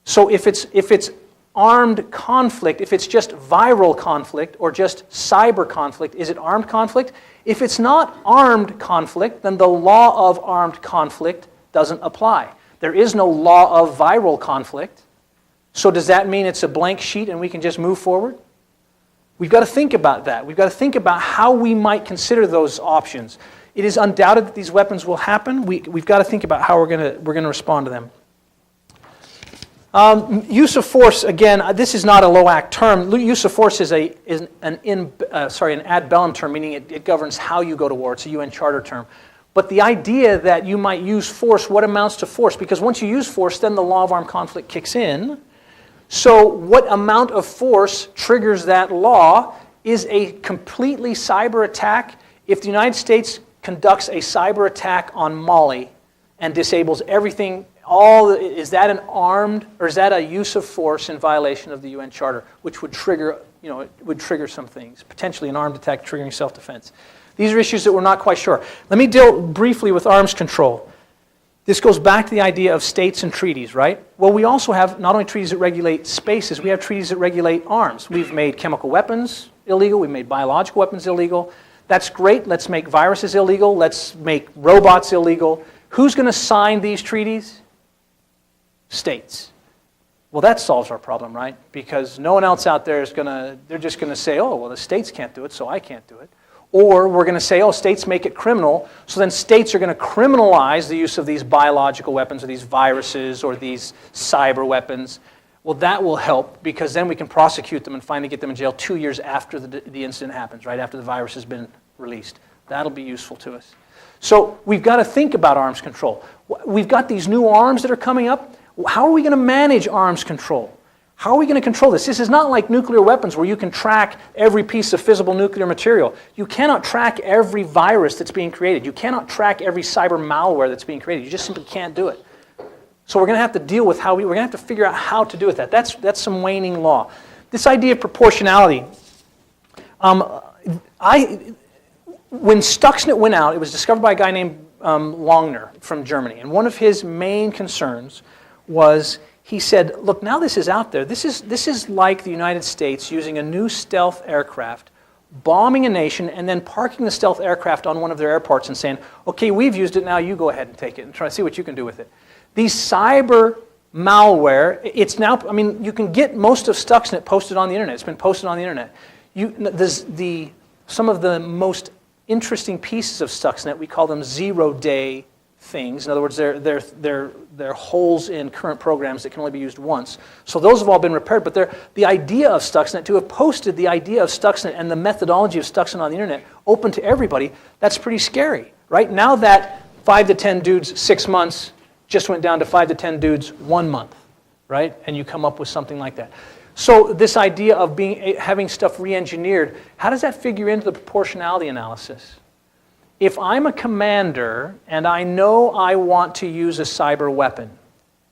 So if it's armed conflict, if it's just viral conflict or just cyber conflict, is it armed conflict? If it's not armed conflict, then the law of armed conflict doesn't apply. There is no law of viral conflict. So does that mean it's a blank sheet and we can just move forward? We've got to think about that. We've got to think about how we might consider those options. It is undoubted that these weapons will happen. We've got to think about how we're going to respond to them. Use of force, again, this is not a LOAC term. Use of force is an ad bellum term, meaning it governs how you go to war. It's a UN Charter term. But the idea that you might use force, what amounts to force? Because once you use force, then the law of armed conflict kicks in. So what amount of force triggers that law is a completely cyber attack. If the United States conducts a cyber attack on Mali and disables everything, is that an armed, or is that a use of force in violation of the UN Charter, which would trigger, it would trigger some things, potentially an armed attack triggering self-defense. These are issues that we're not quite sure. Let me deal briefly with arms control. This goes back to the idea of states and treaties, right? Well, we also have not only treaties that regulate spaces, we have treaties that regulate arms. We've made chemical weapons illegal, we've made biological weapons illegal. That's great, let's make viruses illegal, let's make robots illegal. Who's going to sign these treaties? States. Well, that solves our problem, right? Because no one else out there is they're just going to say, oh, well, the states can't do it, so I can't do it. Or we're going to say, oh, states make it criminal, so then states are going to criminalize the use of these biological weapons or these viruses or these cyber weapons. Well, that will help because then we can prosecute them and finally get them in jail 2 years after the incident happens, right? After the virus has been released. That'll be useful to us. So we've got to think about arms control. We've got these new arms that are coming up. How are we going to manage arms control? How are we going to control this? This is not like nuclear weapons where you can track every piece of fissile nuclear material. You cannot track every virus that's being created. You cannot track every cyber malware that's being created. You just simply can't do it. So we're going to have to deal with we're going to have to figure out how to do with that. That's some waning law. This idea of proportionality. When Stuxnet went out, it was discovered by a guy named Longner from Germany. And one of his main concerns was, he said, look, now this is out there. This is like the United States using a new stealth aircraft, bombing a nation, and then parking the stealth aircraft on one of their airports and saying, okay, we've used it, now you go ahead and take it and try to see what you can do with it. These cyber malware, it's now, I mean, you can get most of Stuxnet posted on the internet. It's been posted on the internet. Some of the most interesting pieces of Stuxnet, we call them zero-day things. In other words, they're holes in current programs that can only be used once. So those have all been repaired, but the idea of Stuxnet, to have posted the idea of Stuxnet and the methodology of Stuxnet on the internet open to everybody, that's pretty scary, right? Now that 5 to 10 dudes, 6 months, just went down to 5 to 10 dudes, 1 month, right? And you come up with something like that. So this idea of having stuff re-engineered, how does that figure into the proportionality analysis? If I'm a commander and I know I want to use a cyber weapon,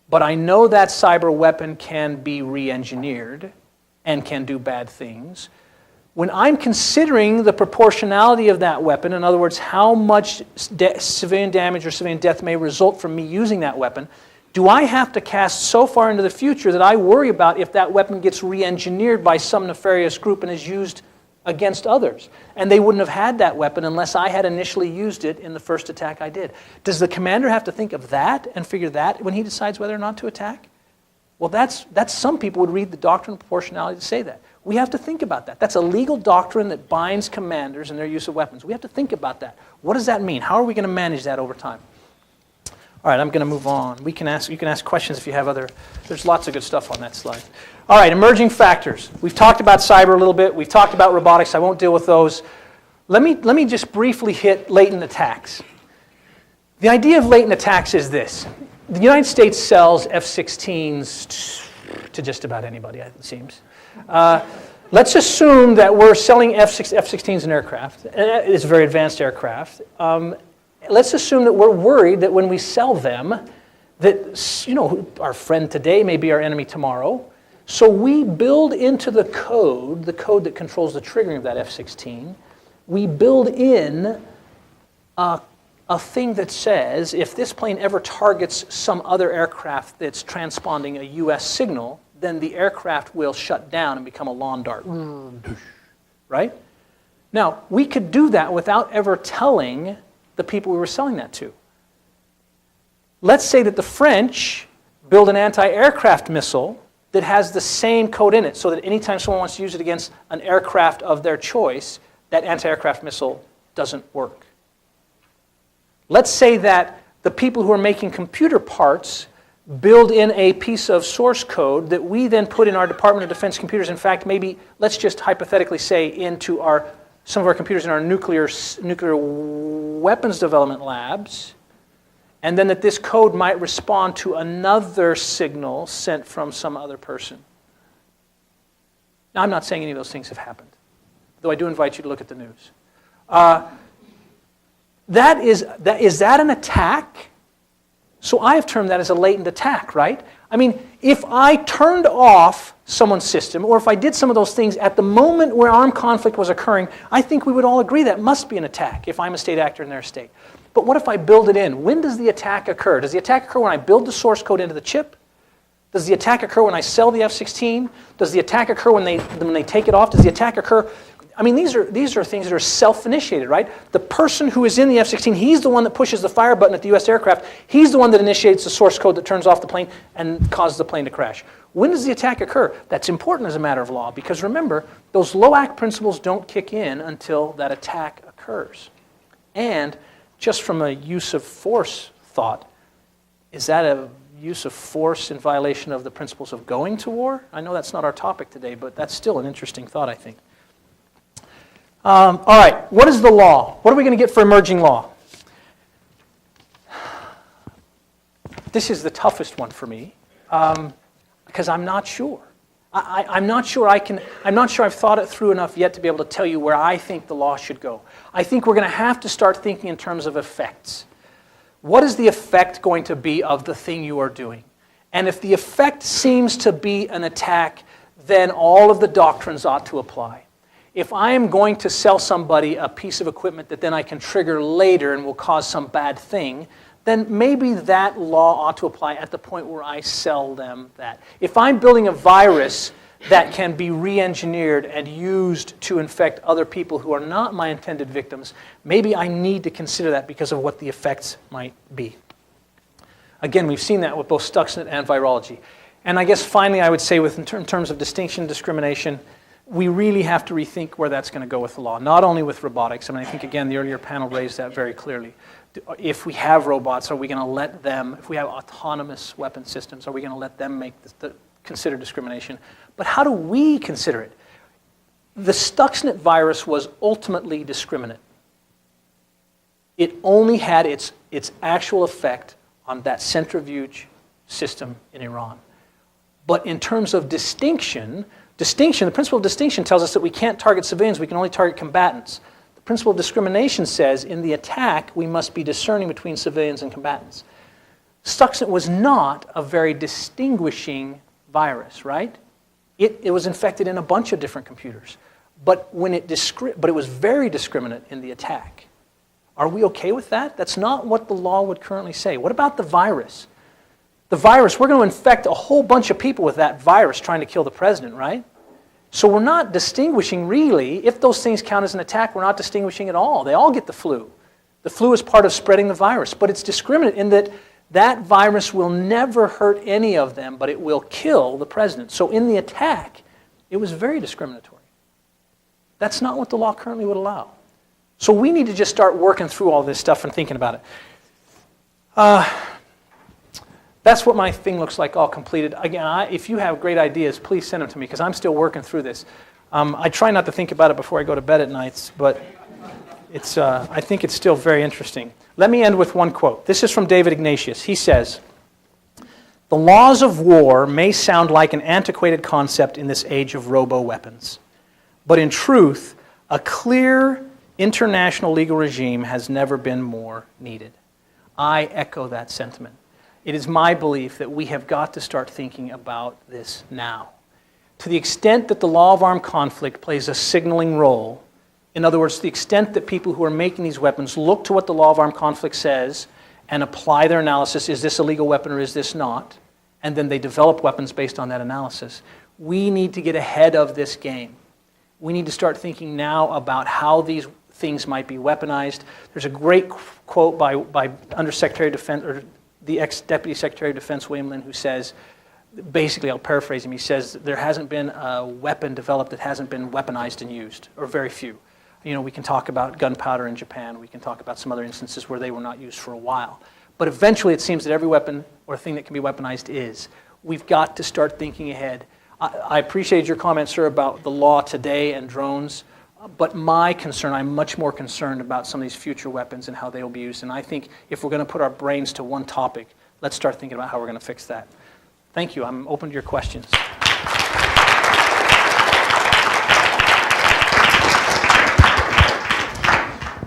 but I know that cyber weapon can be re-engineered and can do bad things, when I'm considering the proportionality of that weapon, in other words, how much civilian damage or civilian death may result from me using that weapon, do I have to cast so far into the future that I worry about if that weapon gets re-engineered by some nefarious group and is used against others? And they wouldn't have had that weapon unless I had initially used it in the first attack I did. Does the commander have to think of that and figure that when he decides whether or not to attack? Well, that's some people would read the doctrine of proportionality to say that. We have to think about that. That's a legal doctrine that binds commanders in their use of weapons. We have to think about that. What does that mean? How are we going to manage that over time? All right, I'm going to move on. You can ask questions if you have other. There's lots of good stuff on that slide. All right, emerging factors. We've talked about cyber a little bit. We've talked about robotics. I won't deal with those. Let me just briefly hit latent attacks. The idea of latent attacks is this. The United States sells F-16s to just about anybody, it seems. Let's assume that we're selling F-16s as an aircraft. It's a very advanced aircraft. Let's assume that we're worried that when we sell them, that our friend today may be our enemy tomorrow. So we build into the code that controls the triggering of that F-16, we build in a thing that says if this plane ever targets some other aircraft that's transponding a US signal, then the aircraft will shut down and become a lawn dart. Right? Now, we could do that without ever telling the people we were selling that to. Let's say that the French build an anti-aircraft missile that has the same code in it, so that anytime someone wants to use it against an aircraft of their choice, that anti-aircraft missile doesn't work. Let's say that the people who are making computer parts build in a piece of source code that we then put in our Department of Defense computers. In fact, maybe let's just hypothetically say into some of our computers in our nuclear weapons development labs, and then that this code might respond to another signal sent from some other person. Now, I'm not saying any of those things have happened, though I do invite you to look at the news. Is that an attack? So I have termed that as a latent attack, right? I mean, if I turned off someone's system, or if I did some of those things at the moment where armed conflict was occurring, I think we would all agree that must be an attack if I'm a state actor in their state. But what if I build it in? When does the attack occur? Does the attack occur when I build the source code into the chip? Does the attack occur when I sell the F-16? Does the attack occur when they take it off? Does the attack occur? I mean, these are things that are self-initiated, right? The person who is in the F-16, he's the one that pushes the fire button at the U.S. aircraft. He's the one that initiates the source code that turns off the plane and causes the plane to crash. When does the attack occur? That's important as a matter of law, because remember, those LOAC principles don't kick in until that attack occurs. And just from a use of force thought, is that a use of force in violation of the principles of going to war? I know that's not our topic today, but that's still an interesting thought, I think. All right, what is the law? What are we going to get for emerging law? This is the toughest one for me, because I'm not sure. I'm not sure I've thought it through enough yet to be able to tell you where I think the law should go. I think we're going to have to start thinking in terms of effects. What is the effect going to be of the thing you are doing? And if the effect seems to be an attack, then all of the doctrines ought to apply. If I am going to sell somebody a piece of equipment that then I can trigger later and will cause some bad thing, then maybe that law ought to apply at the point where I sell them that. If I'm building a virus that can be re-engineered and used to infect other people who are not my intended victims, maybe I need to consider that because of what the effects might be. Again, we've seen that with both Stuxnet and virology. And I guess finally I would say in terms of distinction and discrimination, we really have to rethink where that's going to go with the law, not only with robotics. I mean, I think, again, the earlier panel raised that very clearly. If we have robots, are we going to let them, if we have autonomous weapon systems, are we going to let them make consider discrimination? But how do we consider it? The Stuxnet virus was ultimately discriminate. It only had its actual effect on that centrifuge system in Iran. But in terms of distinction, the principle of distinction tells us that we can't target civilians, we can only target combatants. The principle of discrimination says in the attack, we must be discerning between civilians and combatants. Stuxnet was not a very distinguishing virus, right? It was infected in a bunch of different computers. But it was very discriminate in the attack. Are we okay with that? That's not what the law would currently say. What about the virus? The virus, we're going to infect a whole bunch of people with that virus trying to kill the president, right? So we're not distinguishing really. If those things count as an attack, we're not distinguishing at all. They all get the flu. The flu is part of spreading the virus, but it's discriminate in that that virus will never hurt any of them, but it will kill the president. So in the attack, it was very discriminatory. That's not what the law currently would allow. So we need to just start working through all this stuff and thinking about it. That's what my thing looks like all completed. Again, if you have great ideas, please send them to me because I'm still working through this. I try not to think about it before I go to bed at nights, but I think it's still very interesting. Let me end with one quote. This is from David Ignatius. He says, "The laws of war may sound like an antiquated concept in this age of robo-weapons, but in truth, a clear international legal regime has never been more needed." I echo that sentiment. It is my belief that we have got to start thinking about this now. To the extent that the law of armed conflict plays a signaling role, in other words, to the extent that people who are making these weapons look to what the law of armed conflict says and apply their analysis, is this a legal weapon or is this not, and then they develop weapons based on that analysis, we need to get ahead of this game. We need to start thinking now about how these things might be weaponized. There's a great quote by Undersecretary of Defense, or the ex-Deputy Secretary of Defense, William Lynn, who says, basically, I'll paraphrase him, he says, there hasn't been a weapon developed that hasn't been weaponized and used, or very few. You know, we can talk about gunpowder in Japan, we can talk about some other instances where they were not used for a while. But eventually it seems that every weapon or thing that can be weaponized is. We've got to start thinking ahead. I appreciate your comment, sir, about the law today and drones. But my concern, I'm much more concerned about some of these future weapons and how they will be used. And I think if we're going to put our brains to one topic, let's start thinking about how we're going to fix that. Thank you. I'm open to your questions.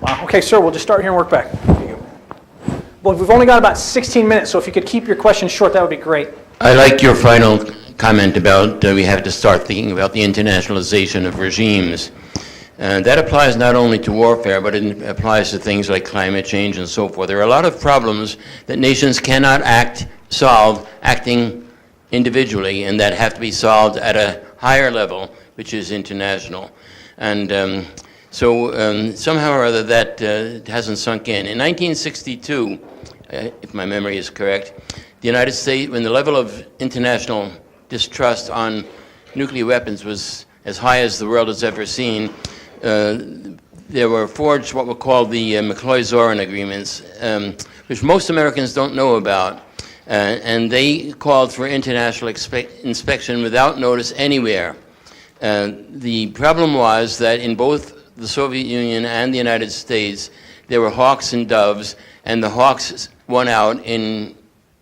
Wow. Okay, sir, we'll just start here and work back. Well, we've only got about 16 minutes, so if you could keep your questions short, that would be great. I like your final comment about we have to start thinking about the internationalization of regimes. That applies not only to warfare, but it applies to things like climate change and so forth. There are a lot of problems that nations cannot solve acting individually, and that have to be solved at a higher level, which is international. And somehow or other that hasn't sunk in. In 1962, if my memory is correct, the United States, when the level of international distrust on nuclear weapons was as high as the world has ever seen, there were forged what were called the McCloy-Zorin agreements, which most Americans don't know about. And they called for international inspection without notice anywhere. The problem was that in both the Soviet Union and the United States, there were hawks and doves, and the hawks won out in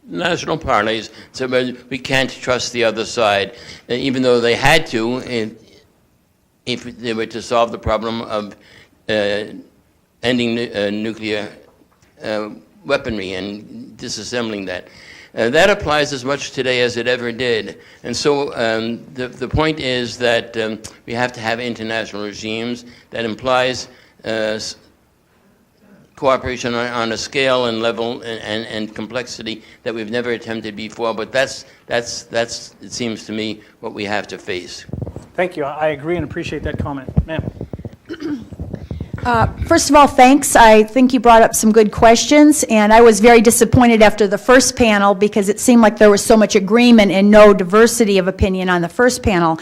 national parleys, so we can't trust the other side, even though they had to, if they were to solve the problem of ending nuclear weaponry and disassembling that. That applies as much today as it ever did. And so the point is that we have to have international regimes. That implies cooperation on a scale and level and complexity that we've never attempted before. But that's it seems to me, what we have to face. Thank you. I agree and appreciate that comment. Ma'am. First of all, thanks. I think you brought up some good questions, and I was very disappointed after the first panel because it seemed like there was so much agreement and no diversity of opinion on the first panel.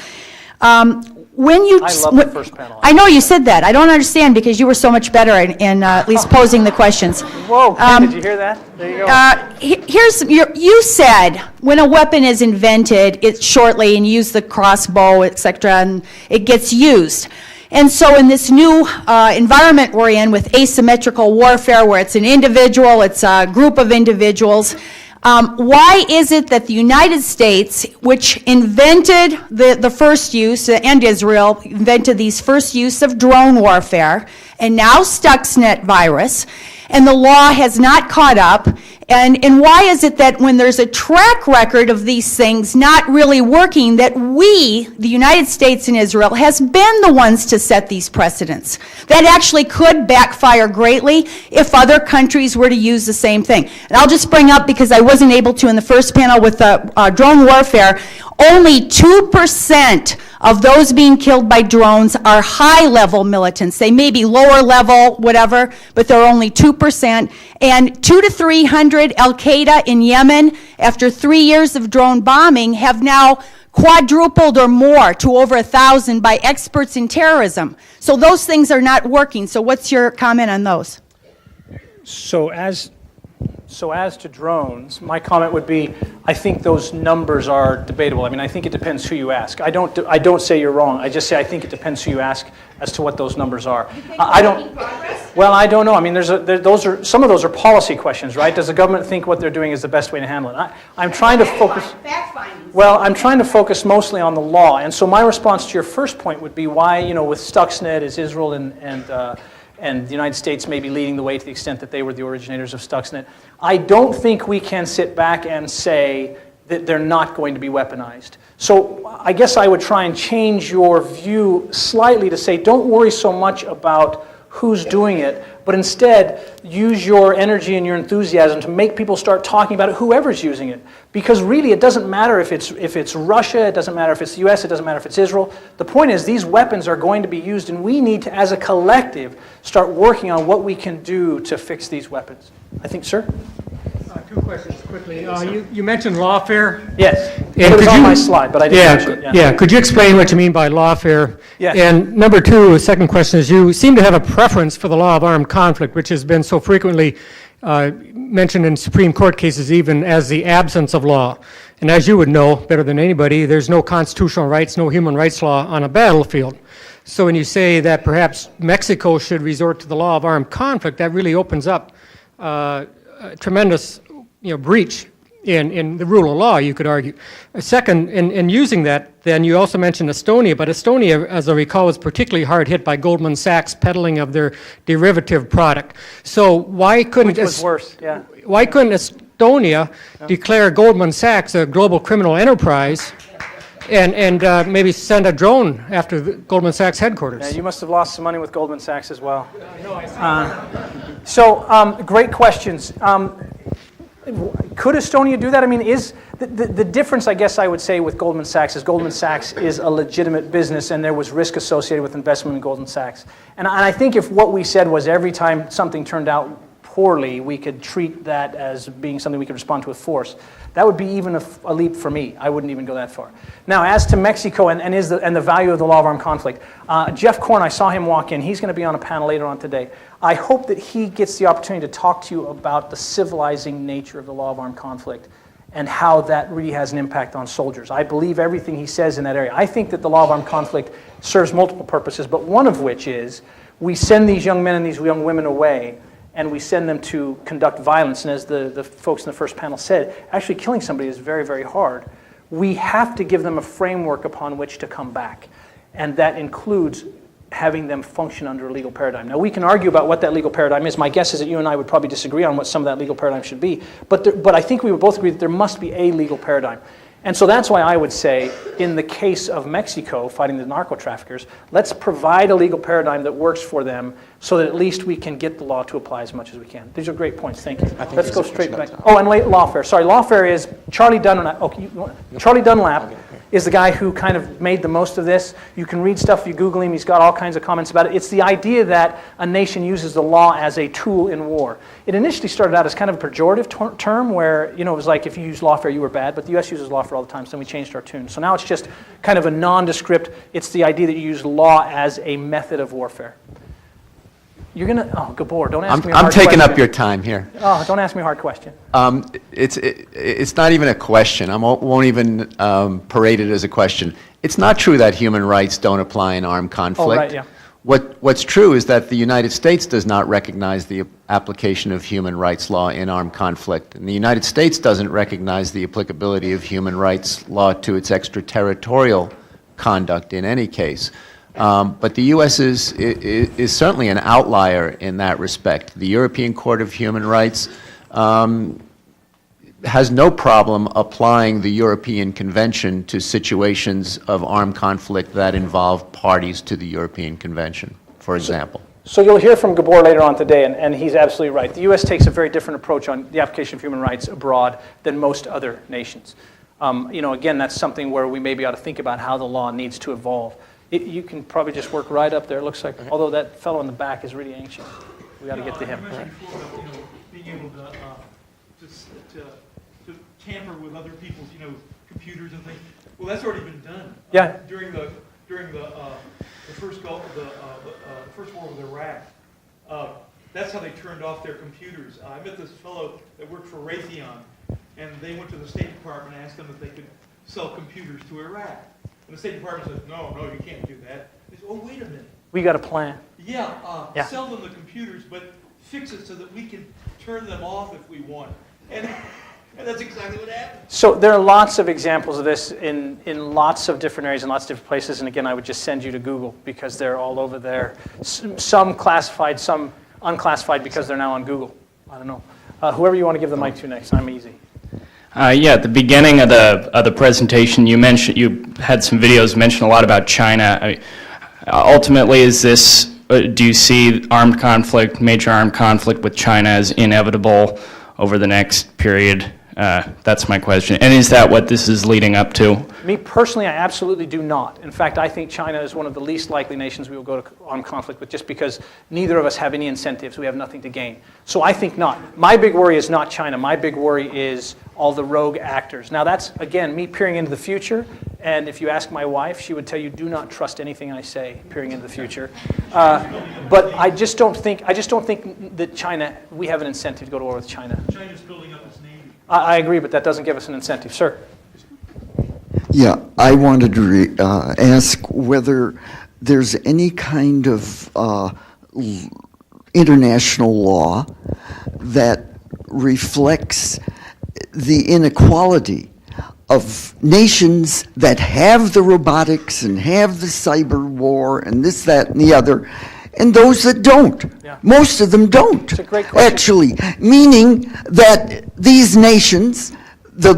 when you... I love the first panel. I know you said that. I don't understand because you were so much better in at least posing the questions. Whoa, Ken, did you hear that? There you go. You said when a weapon is invented, it's shortly, and you use the crossbow, et cetera, and it gets used. And so in this new environment we're in with asymmetrical warfare, where it's an individual, it's a group of individuals, why is it that the United States, which invented the first use, and Israel invented these first use of drone warfare, and now Stuxnet virus, and the law has not caught up? And why is it that when there's a track record of these things not really working, that we, the United States and Israel, has been the ones to set these precedents? That actually could backfire greatly if other countries were to use the same thing. And I'll just bring up, because I wasn't able to in the first panel with drone warfare, only 2% of those being killed by drones are high-level militants. They may be lower-level, whatever, but they're only 2%. And 200 to 300 Al-Qaeda in Yemen, after 3 years of drone bombing, have now quadrupled or more to over 1,000 by experts in terrorism. So those things are not working. So what's your comment on those? So as to drones, my comment would be, I think those numbers are debatable. I mean, I think it depends who you ask. I don't say you're wrong. I just say I think it depends who you ask as to what those numbers are. I don't. Well, I don't know. I mean, some of those are policy questions, right? Does the government think what they're doing is the best way to handle it? I'm trying to focus. Well, I'm trying to focus mostly on the law, and so my response to your first point would be why, with Stuxnet, is Israel and the United States may be leading the way to the extent that they were the originators of Stuxnet. I don't think we can sit back and say that they're not going to be weaponized. So I guess I would try and change your view slightly to say, don't worry so much about who's doing it, but instead use your energy and your enthusiasm to make people start talking about it, whoever's using it. Because really it doesn't matter if it's Russia, it doesn't matter if it's the US, it doesn't matter if it's Israel. The point is these weapons are going to be used, and we need to, as a collective, start working on what we can do to fix these weapons. I think, sir? Two questions quickly. You mentioned lawfare. Yes. It was on my slide, but I didn't mention it. Yeah. Could you explain what you mean by lawfare? Yes. And number two, the second question is, you seem to have a preference for the law of armed conflict, which has been so frequently mentioned in Supreme Court cases even as the absence of law. And as you would know better than anybody, there's no constitutional rights, no human rights law on a battlefield. So when you say that perhaps Mexico should resort to the law of armed conflict, that really opens up a tremendous breach in the rule of law, you could argue. Second, in using that, then you also mentioned Estonia, but Estonia, as I recall, was particularly hard hit by Goldman Sachs peddling of their derivative product. So why couldn't Which was worse, yeah. Why couldn't Estonia declare Goldman Sachs a global criminal enterprise and maybe send a drone after the Goldman Sachs headquarters? Yeah, you must have lost some money with Goldman Sachs as well. Great questions. Could Estonia do that? I mean, is the difference, I guess I would say, with Goldman Sachs is Goldman Sachs is a legitimate business, and there was risk associated with investment in Goldman Sachs. And I think if what we said was every time something turned out poorly, we could treat that as being something we could respond to with force, that would be even a leap for me. I wouldn't even go that far. Now, as to Mexico and the value of the law of armed conflict, Jeff Korn, I saw him walk in. He's going to be on a panel later on today. I hope that he gets the opportunity to talk to you about the civilizing nature of the law of armed conflict and how that really has an impact on soldiers. I believe everything he says in that area. I think that the law of armed conflict serves multiple purposes, but one of which is we send these young men and these young women away, and we send them to conduct violence. And as the folks in the first panel said, actually killing somebody is very, very hard. We have to give them a framework upon which to come back, and that includes having them function under a legal paradigm. Now, we can argue about what that legal paradigm is. My guess is that you and I would probably disagree on what some of that legal paradigm should be, but I think we would both agree that there must be a legal paradigm. And so that's why I would say, in the case of Mexico fighting the narco traffickers, let's provide a legal paradigm that works for them so that at least we can get the law to apply as much as we can. These are great points. Thank you. Let's go straight back. Oh, and lawfare. Sorry, lawfare is Charlie Dunlap. Charlie Dunlap is the guy who kind of made the most of this. You can read stuff, you Google him, he's got all kinds of comments about it. It's the idea that a nation uses the law as a tool in war. It initially started out as kind of a pejorative term where, it was like if you use lawfare, you were bad, but the U.S. uses law for all the time, so then we changed our tune. So now it's just kind of a nondescript, it's the idea that you use law as a method of warfare. You're going to, oh, Gabor, don't ask me a hard question. I'm taking up your time here. Oh, don't ask me a hard question. It's not even a question. I won't even parade it as a question. It's not true that human rights don't apply in armed conflict. Oh, right, yeah. What's true is that the United States does not recognize the application of human rights law in armed conflict. And the United States doesn't recognize the applicability of human rights law to its extraterritorial conduct in any case. But the U.S. is certainly an outlier in that respect. The European Court of Human Rights has no problem applying the European Convention to situations of armed conflict that involve parties to the European Convention, for example. So you'll hear from Gabor later on today, and he's absolutely right. The U.S. takes a very different approach on the application of human rights abroad than most other nations. Again, that's something where we maybe ought to think about how the law needs to evolve. You can probably just work right up there, it looks like, although that fellow in the back is really anxious. We got to get to him. Being able to tamper with other people's, computers and things. Well, that's already been done. Yeah. During the first war with Iraq, that's how they turned off their computers. I met this fellow that worked for Raytheon, and they went to the State Department and asked them if they could sell computers to Iraq. And the State Department said, no, you can't do that. They said, oh, wait a minute. We got a plan. Yeah, sell them the computers, but fix it so that we can turn them off if we want. And that's exactly what happened. So there are lots of examples of this in lots of different areas and lots of different places. And again, I would just send you to Google because they're all over there. Some classified, some unclassified because they're now on Google. I don't know. Whoever you want to give the mic to next, I'm easy. At the beginning of the presentation, you had some videos mention a lot about China. Ultimately, is this? Do you see major armed conflict with China as inevitable over the next period? That's my question. And is that what this is leading up to? Me personally, I absolutely do not. In fact, I think China is one of the least likely nations we will go to armed conflict with just because neither of us have any incentives. We have nothing to gain. So I think not. My big worry is not China. My big worry is all the rogue actors. Now that's, again, me peering into the future. And if you ask my wife, she would tell you, do not trust anything I say peering into the future. But I just don't think that China, we have an incentive to go to war with China. China's building up its navy. I agree, but that doesn't give us an incentive. Sir? Yeah, I wanted to ask whether there's any kind of international law that reflects the inequality of nations that have the robotics and have the cyber war and this, that, and the other, and those that don't. Yeah. Most of them don't. It's a great question. Actually, meaning that these nations, the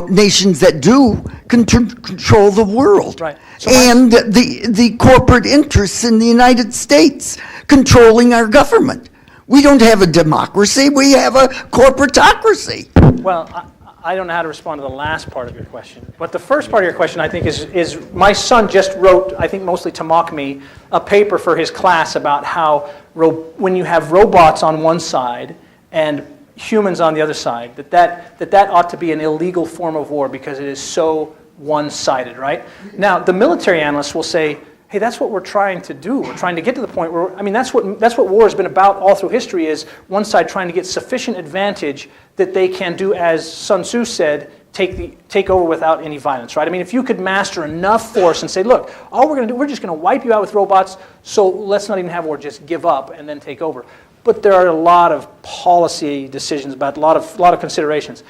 nations that do, control the world. Right. And the corporate interests in the United States controlling our government. We don't have a democracy, we have a corporatocracy. Well, I don't know how to respond to the last part of your question. But the first part of your question, I think, is my son just wrote, I think mostly to mock me, a paper for his class about how when you have robots on one side and humans on the other side, that ought to be an illegal form of war because it is so one-sided, right? Now, the military analysts will say, hey, that's what we're trying to do. We're trying to get to the point where, that's what war has been about all through history, is one side trying to get sufficient advantage that they can do, as Sun Tzu said, take over without any violence, right? I mean, if you could master enough force and say, look, all we're going to do, we're just going to wipe you out with robots, so let's not even have war, just give up and then take over. But there are a lot of policy decisions about a lot of considerations.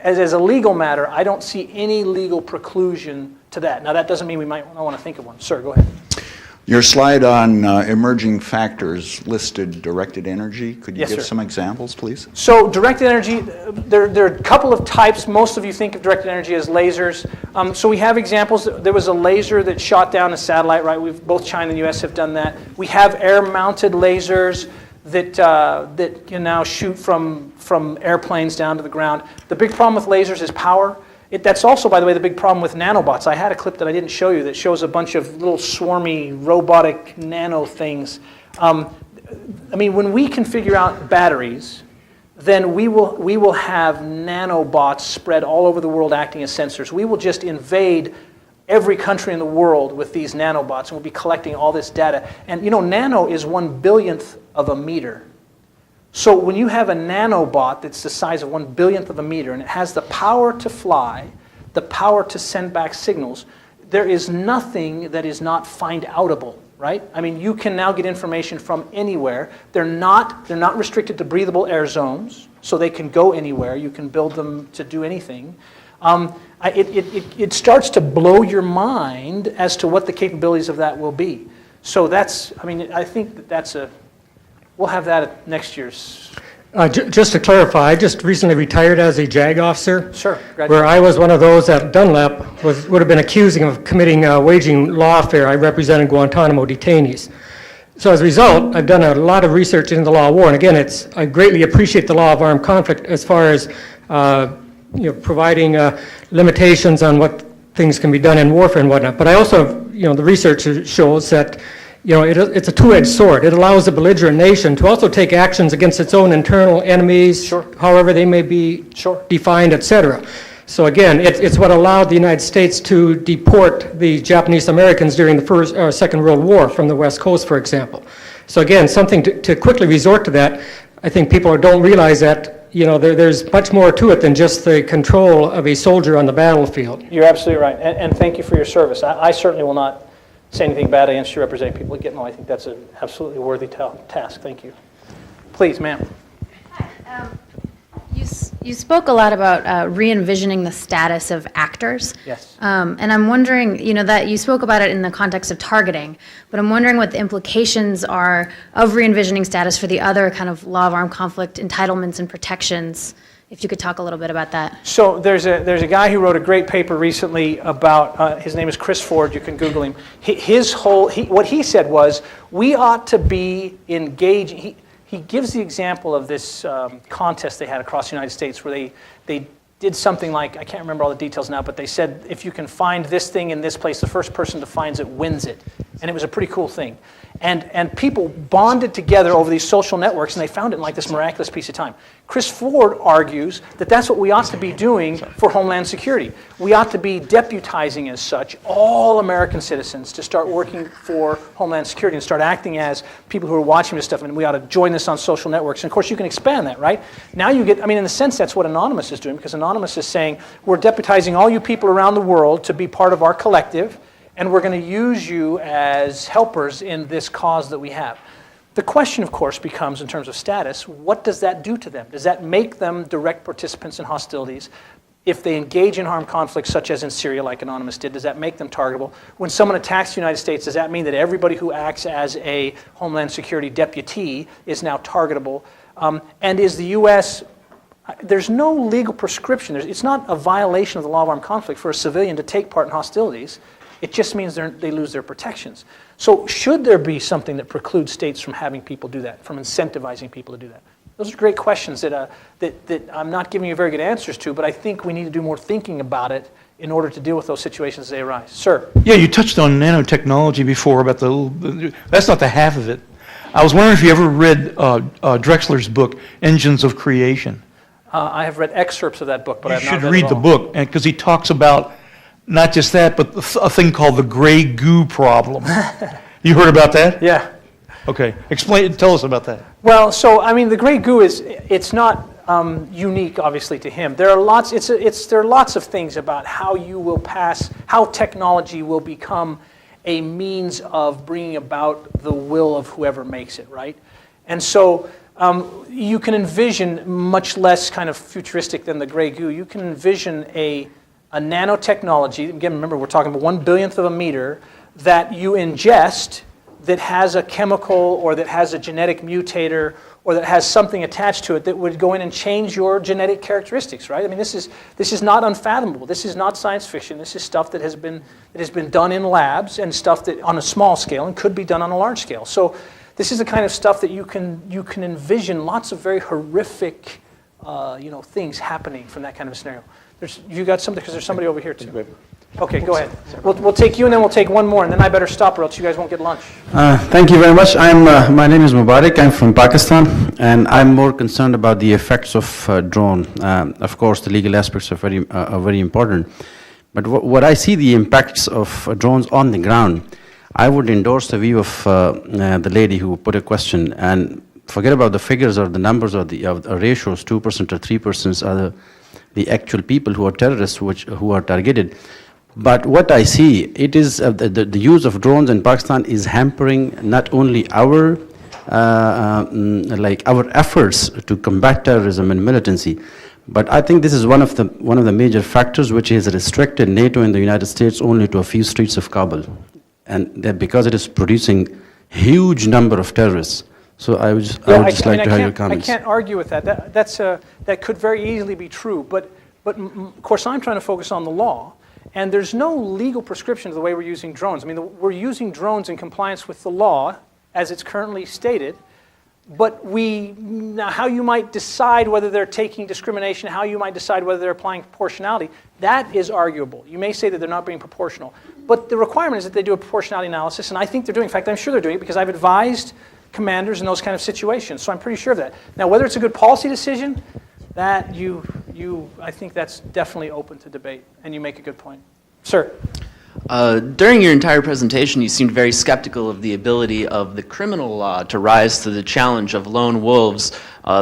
As a legal matter, I don't see any legal preclusion to that. Now, that doesn't mean we might not want to think of one. Sir, go ahead. Your slide on emerging factors listed directed energy. Could you give some examples, please? So directed energy, there are a couple of types. Most of you think of directed energy as lasers. So we have examples. There was a laser that shot down a satellite, right? Both China and the US have done that. We have air-mounted lasers that can now shoot from airplanes down to the ground. The big problem with lasers is power. That's also, by the way, the big problem with nanobots. I had a clip that I didn't show you that shows a bunch of little swarmy robotic nano things. When we can figure out batteries then we will have nanobots spread all over the world acting as sensors. We will just invade every country in the world with these nanobots, and we'll be collecting all this data. And you know, nano is 1/1000th of a meter. So when you have a nanobot that's the size of 1/1000th of a meter, and it has the power to fly, the power to send back signals, there is nothing that is not find-outable, right? I mean, you can now get information from anywhere. They're not restricted to breathable air zones, so they can go anywhere. You can build them to do anything. It starts to blow your mind as to what the capabilities of that will be. So that's, I mean, I think that's we'll have that at next year's. Just to clarify, I just recently retired as a JAG officer. Sure. Where I was one of those that Dunlap would have been accusing of committing waging lawfare. I represented Guantanamo detainees. So as a result, I've done a lot of research into the law of war. And again, I greatly appreciate the law of armed conflict as far as providing limitations on what things can be done in warfare and whatnot. But I also, the research shows that it's a two-edged sword. It allows a belligerent nation to also take actions against its own internal enemies, however they may be defined, etc. So again, it's what allowed the United States to deport the Japanese Americans during the Second World War from the West Coast, for example. So again, something to quickly resort to that. I think people don't realize that there's much more to it than just the control of a soldier on the battlefield. You're absolutely right, and thank you for your service. I certainly will not say anything bad against you representing people at Gitmo. I think that's an absolutely worthy task. Thank you. Please, ma'am. Hi. You spoke a lot about re-envisioning the status of actors. Yes. And I'm wondering, that you spoke about it in the context of targeting, but I'm wondering what the implications are of re-envisioning status for the other kind of law of armed conflict entitlements and protections. If you could talk a little bit about that. So there's a guy who wrote a great paper recently about, his name is Chris Ford, you can Google him. What he said was, we ought to be engaging. He gives the example of this contest they had across the United States where they did something like, I can't remember all the details now, but they said, if you can find this thing in this place, the first person to find it wins it. And it was a pretty cool thing. And people bonded together over these social networks, and they found it in like this miraculous piece of time. Chris Ford argues that that's what we ought to be doing for Homeland Security. We ought to be deputizing as such all American citizens to start working for Homeland Security and start acting as people who are watching this stuff, and we ought to join this on social networks. And of course, you can expand that, right? Now you get, in a sense, that's what Anonymous is doing, because Anonymous is saying, we're deputizing all you people around the world to be part of our collective, and we're going to use you as helpers in this cause that we have. The question, of course, becomes, in terms of status, what does that do to them? Does that make them direct participants in hostilities? If they engage in armed conflicts, such as in Syria, like Anonymous did, does that make them targetable? When someone attacks the United States, does that mean that everybody who acts as a Homeland Security deputy is now targetable? And is the U.S., there's no legal prescription. It's not a violation of the law of armed conflict for a civilian to take part in hostilities. It just means they lose their protections. So should there be something that precludes states from having people do that, from incentivizing people to do that? Those are great questions that I'm not giving you very good answers to, but I think we need to do more thinking about it in order to deal with those situations as they arise. Sir? Yeah, you touched on nanotechnology before, about that's not the half of it. I was wondering if you ever read Drexler's book, Engines of Creation. I have read excerpts of that book, but I have not read it all. You should read the book, because he talks about not just that, but a thing called the gray goo problem. You heard about that? Yeah. Okay. Tell us about that. Well, so, the gray goo it's not unique, obviously, to him. There are lots of things about how technology will become a means of bringing about the will of whoever makes it, right? And so you can envision, much less kind of futuristic than the gray goo, you can envision a nanotechnology, again, remember, we're talking about 1/1000th of a meter, that you ingest that has a chemical or that has a genetic mutator or that has something attached to it that would go in and change your genetic characteristics, right? This is not unfathomable. This is not science fiction. This is stuff that has been done in labs, and stuff that on a small scale and could be done on a large scale. So this is the kind of stuff that you can envision lots of very horrific things happening from that kind of a scenario. You got something, because there's somebody over here too. Okay, go ahead. We'll take you, and then we'll take one more, and then I better stop, or else you guys won't get lunch. Thank you very much. My name is Mubarak. I'm from Pakistan, and I'm more concerned about the effects of drone. Of course, the legal aspects are very important. But what I see the impacts of drones on the ground, I would endorse the view of the lady who put a question, and forget about the figures or the numbers or the ratios, 2% or 3% are the actual people who are terrorists who are targeted. But what I see, it is the use of drones in Pakistan is hampering not only our efforts to combat terrorism and militancy, but I think this is one of the major factors which has restricted NATO and the United States only to a few streets of Kabul, and that because it is producing huge number of terrorists. So I would just like to have your comments. I can't argue with that. That could very easily be true, but of course I'm trying to focus on the law. And there's no legal prescription to the way we're using drones. I mean, we're using drones in compliance with the law as it's currently stated, but now how you might decide whether they're taking discrimination, how you might decide whether they're applying proportionality, that is arguable. You may say that they're not being proportional, but the requirement is that they do a proportionality analysis, and I think they're doing it. In fact, I'm sure they're doing it because I've advised commanders in those kind of situations, so I'm pretty sure of that. Now, whether it's a good policy decision, that I think that's definitely open to debate, and you make a good point. Sir? During your entire presentation, you seemed very skeptical of the ability of the criminal law to rise to the challenge of lone wolves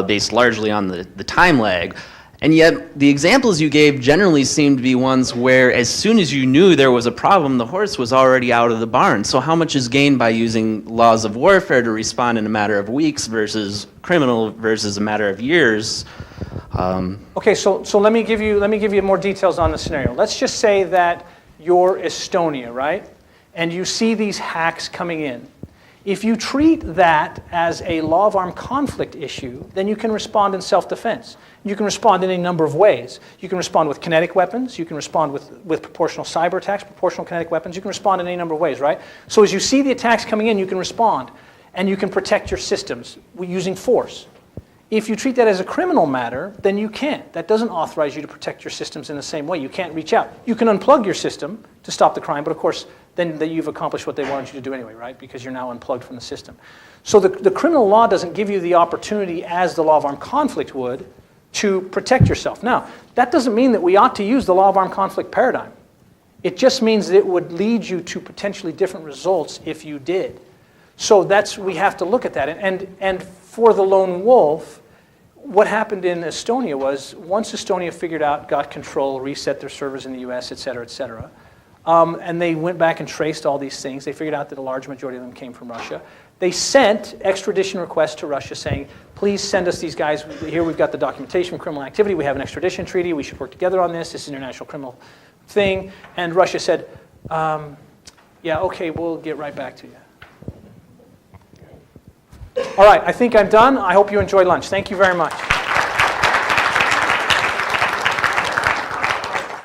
based largely on the time lag. And yet, the examples you gave generally seemed to be ones where as soon as you knew there was a problem, the horse was already out of the barn. So how much is gained by using laws of warfare to respond in a matter of weeks versus criminal versus a matter of years? Okay, so let me give you more details on the scenario. Let's just say that you're Estonia, right? And you see these hacks coming in. If you treat that as a law of armed conflict issue, then you can respond in self-defense. You can respond in a number of ways. You can respond with kinetic weapons. You can respond with proportional cyber attacks, proportional kinetic weapons. You can respond in any number of ways, right? So as you see the attacks coming in, you can respond, and you can protect your systems using force. If you treat that as a criminal matter, then you can't. That doesn't authorize you to protect your systems in the same way. You can't reach out. You can unplug your system to stop the crime, but of course, then you've accomplished what they wanted you to do anyway, right? Because you're now unplugged from the system. So the criminal law doesn't give you the opportunity, as the law of armed conflict would, to protect yourself. Now, that doesn't mean that we ought to use the law of armed conflict paradigm. It just means that it would lead you to potentially different results if you did. So we have to look at that. And for the lone wolf, what happened in Estonia was, once Estonia got control, reset their servers in the US, et cetera, and they went back and traced all these things, they figured out that a large majority of them came from Russia. They sent extradition requests to Russia saying, please send us these guys. Here we've got the documentation of criminal activity. We have an extradition treaty. We should work together on this. This is an international criminal thing. And Russia said, yeah, okay, we'll get right back to you. All right, I think I'm done. I hope you enjoy lunch. Thank you very much.